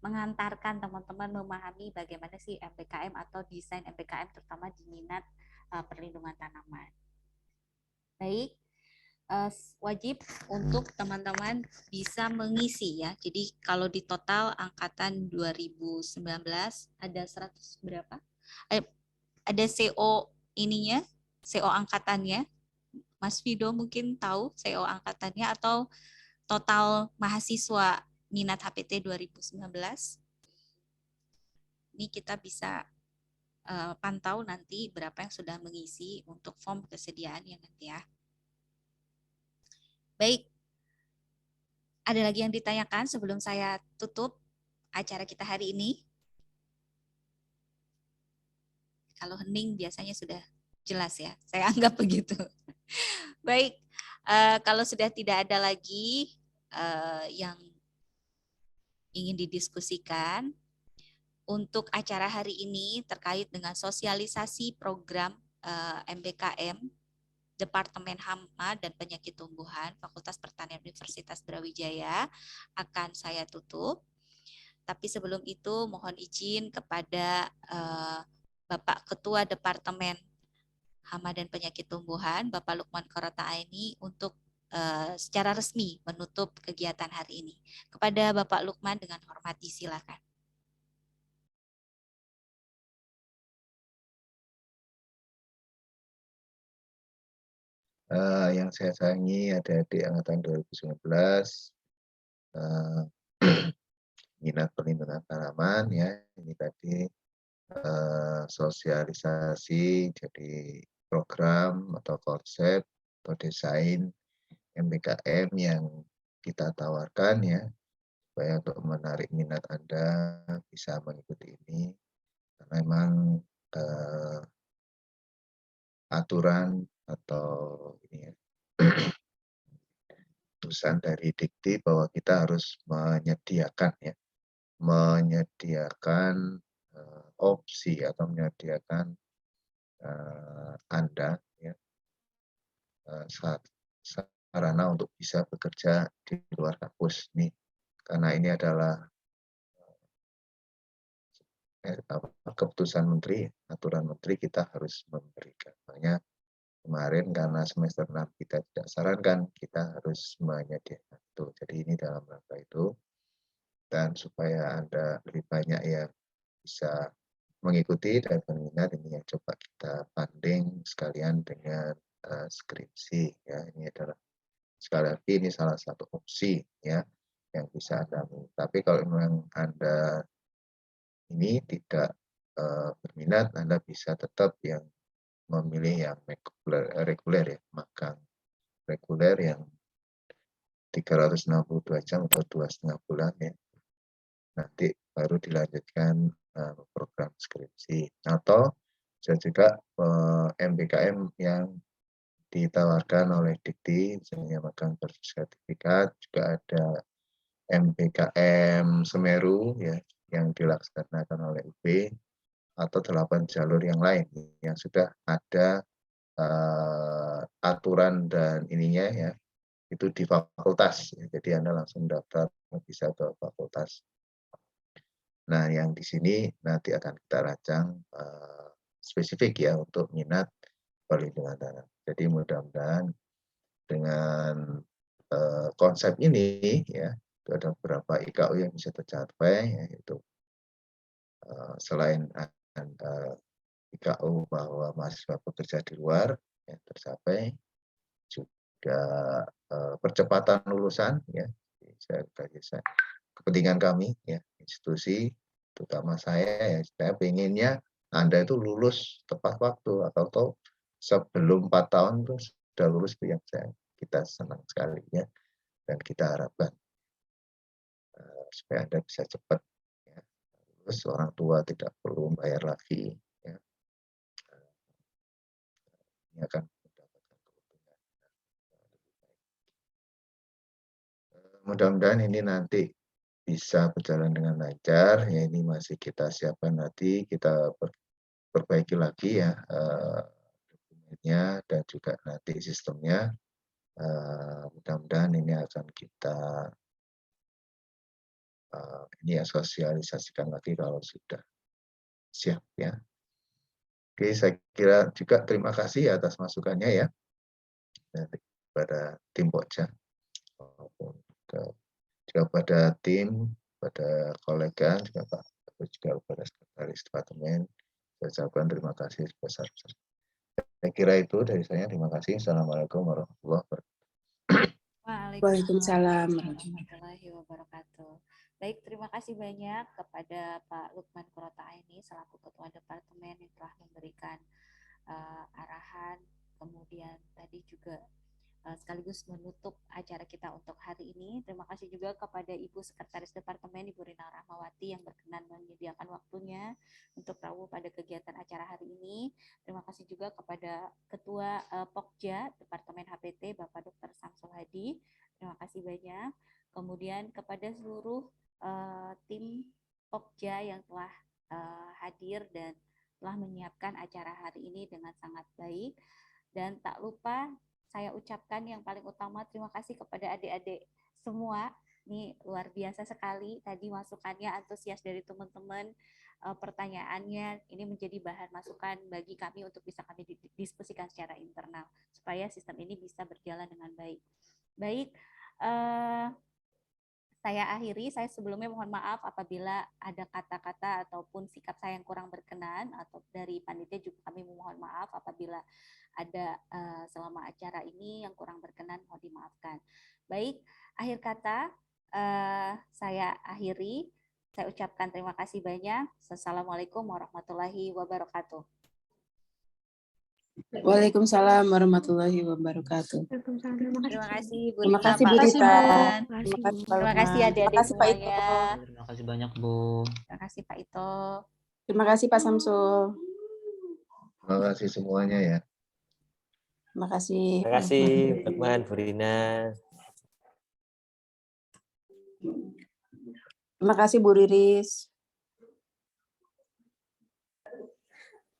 mengantarkan teman-teman memahami bagaimana sih MBKM atau desain MBKM terutama di minat perlindungan tanaman. Baik, wajib untuk teman-teman bisa mengisi ya. Jadi kalau di total angkatan 2019 ada 100 berapa? Ada CO ininya, CO angkatannya. Mas Fido mungkin tahu CO angkatannya atau total mahasiswa minat HPT 2019. Ini kita bisa pantau nanti berapa yang sudah mengisi untuk form kesediaannya nanti ya. Baik, ada lagi yang ditanyakan sebelum saya tutup acara kita hari ini? Kalau hening biasanya sudah jelas ya, saya anggap begitu. Baik, kalau sudah tidak ada lagi yang ingin didiskusikan, untuk acara hari ini terkait dengan sosialisasi program MBKM Departemen Hama dan Penyakit Tumbuhan Fakultas Pertanian Universitas Brawijaya akan saya tutup. Tapi sebelum itu mohon izin kepada Bapak Ketua Departemen Hama dan Penyakit Tumbuhan, Bapak Lukman Qarataini, untuk secara resmi menutup kegiatan hari ini. Kepada Bapak Lukman dengan hormat disilakan. Yang saya sayangi adik-adik angkatan 2019, minat perlindungan tanaman ya, ini tadi sosialisasi jadi program atau konsep atau desain MBKM yang kita tawarkan ya, supaya untuk menarik minat Anda bisa mengikuti ini, karena memang aturan atau ini ya, keputusan dari Dikti bahwa kita harus menyediakan opsi atau menyediakan Anda ya, sarana untuk bisa bekerja di luar kampus nih, karena ini adalah keputusan menteri, aturan menteri, kita harus memberikan. Makanya kemarin karena semester 6 kita tidak sarankan, kita harus menyediakan itu. Jadi ini dalam rangka itu, dan supaya Anda lebih banyak yang bisa mengikuti dan berminat, ini yang coba kita banding sekalian dengan skripsi ya. Ini adalah sekali lagi ini salah satu opsi ya yang bisa Anda ambil. Tapi kalau memang Anda ini tidak berminat, Anda bisa tetap yang memilih yang reguler ya, magang reguler yang 362 jam atau 2,5 bulan ya. Nanti baru dilanjutkan program skripsi, atau bisa juga MBKM yang ditawarkan oleh Dikti, misalnya magang bersertifikat, juga ada MBKM Semeru ya yang dilaksanakan oleh UB, atau 8 jalur yang lain yang sudah ada aturan dan ininya ya, itu di fakultas ya. Jadi Anda langsung daftar bisa ke fakultas. Nah, yang di sini nanti akan kita rancang spesifik ya untuk minat perlindungan tanah. Jadi mudah-mudahan dengan konsep ini ya, itu ada beberapa IKU yang bisa tercapai, yaitu selain IKU bahwa mahasiswa bekerja di luar ya, tercapai, juga percepatan lulusan ya. Kepentingan kami ya, institusi, terutama saya ya, saya pengennya Anda itu lulus tepat waktu, atau sebelum 4 tahun itu sudah lulus, itu yang kita senang sekali ya, dan kita harapkan supaya Anda bisa cepat ya, terus orang tua tidak perlu bayar lagi ya. Ini akan mendapatkan keuntungan. Mudah-mudahan ini nanti bisa berjalan dengan lancar ya. Ini masih kita siapkan, nanti kita perbaiki lagi ya dokumennya dan juga nanti sistemnya. Mudah-mudahan ini akan kita ini ya sosialisasikan lagi kalau sudah siap ya. Oke, saya kira juga terima kasih atas masukannya ya, nanti kepada tim Pokja maupun juga pada tim, pada kolega, juga Pak, juga kepada sekretaris departemen. Saya ucapkan terima kasih sebesar-besarnya. Saya kira itu dari saya. Terima kasih. Assalamualaikum warahmatullahi wabarakatuh. Waalaikumsalam warahmatullahi wabarakatuh. Baik, terima kasih banyak kepada Pak Lukman Qurrataini selaku Ketua Departemen yang telah memberikan arahan, kemudian tadi juga sekaligus menutup acara kita untuk hari ini. Terima kasih juga kepada Ibu Sekretaris Departemen, Ibu Rina Rahmawati yang berkenan menyediakan waktunya untuk rawuh pada kegiatan acara hari ini. Terima kasih juga kepada Ketua Pokja Departemen HPT, Bapak Dr. Samsul Hadi. Terima kasih banyak. Kemudian kepada seluruh tim Pokja yang telah hadir dan telah menyiapkan acara hari ini dengan sangat baik. Dan tak lupa saya ucapkan yang paling utama terima kasih kepada adik-adik semua. Ini luar biasa sekali tadi masukannya, antusias dari teman-teman, pertanyaannya ini menjadi bahan masukan bagi kami untuk bisa kami diskusikan secara internal supaya sistem ini bisa berjalan dengan baik. Baik, saya akhiri. Saya sebelumnya mohon maaf apabila ada kata-kata ataupun sikap saya yang kurang berkenan, atau dari panitia juga kami memohon maaf apabila ada selama acara ini yang kurang berkenan, mohon dimaafkan. Baik, akhir kata saya akhiri. Saya ucapkan terima kasih banyak. Assalamualaikum warahmatullahi wabarakatuh. Waalaikumsalam warahmatullahi wabarakatuh. Terima kasih Bu Terima Rita, kasih Pak Bu Rita. Lukman. Terima kasih Pak Terima kasih Lukman. adik-adik Terima kasih Pak Ito. semuanya. Terima kasih banyak, Bu. Terima kasih Pak Ito. Terima kasih Pak Samsul. Terima kasih semuanya ya. Terima kasih. Terima kasih Lukman, Bu Rina. Terima kasih Bu Riris.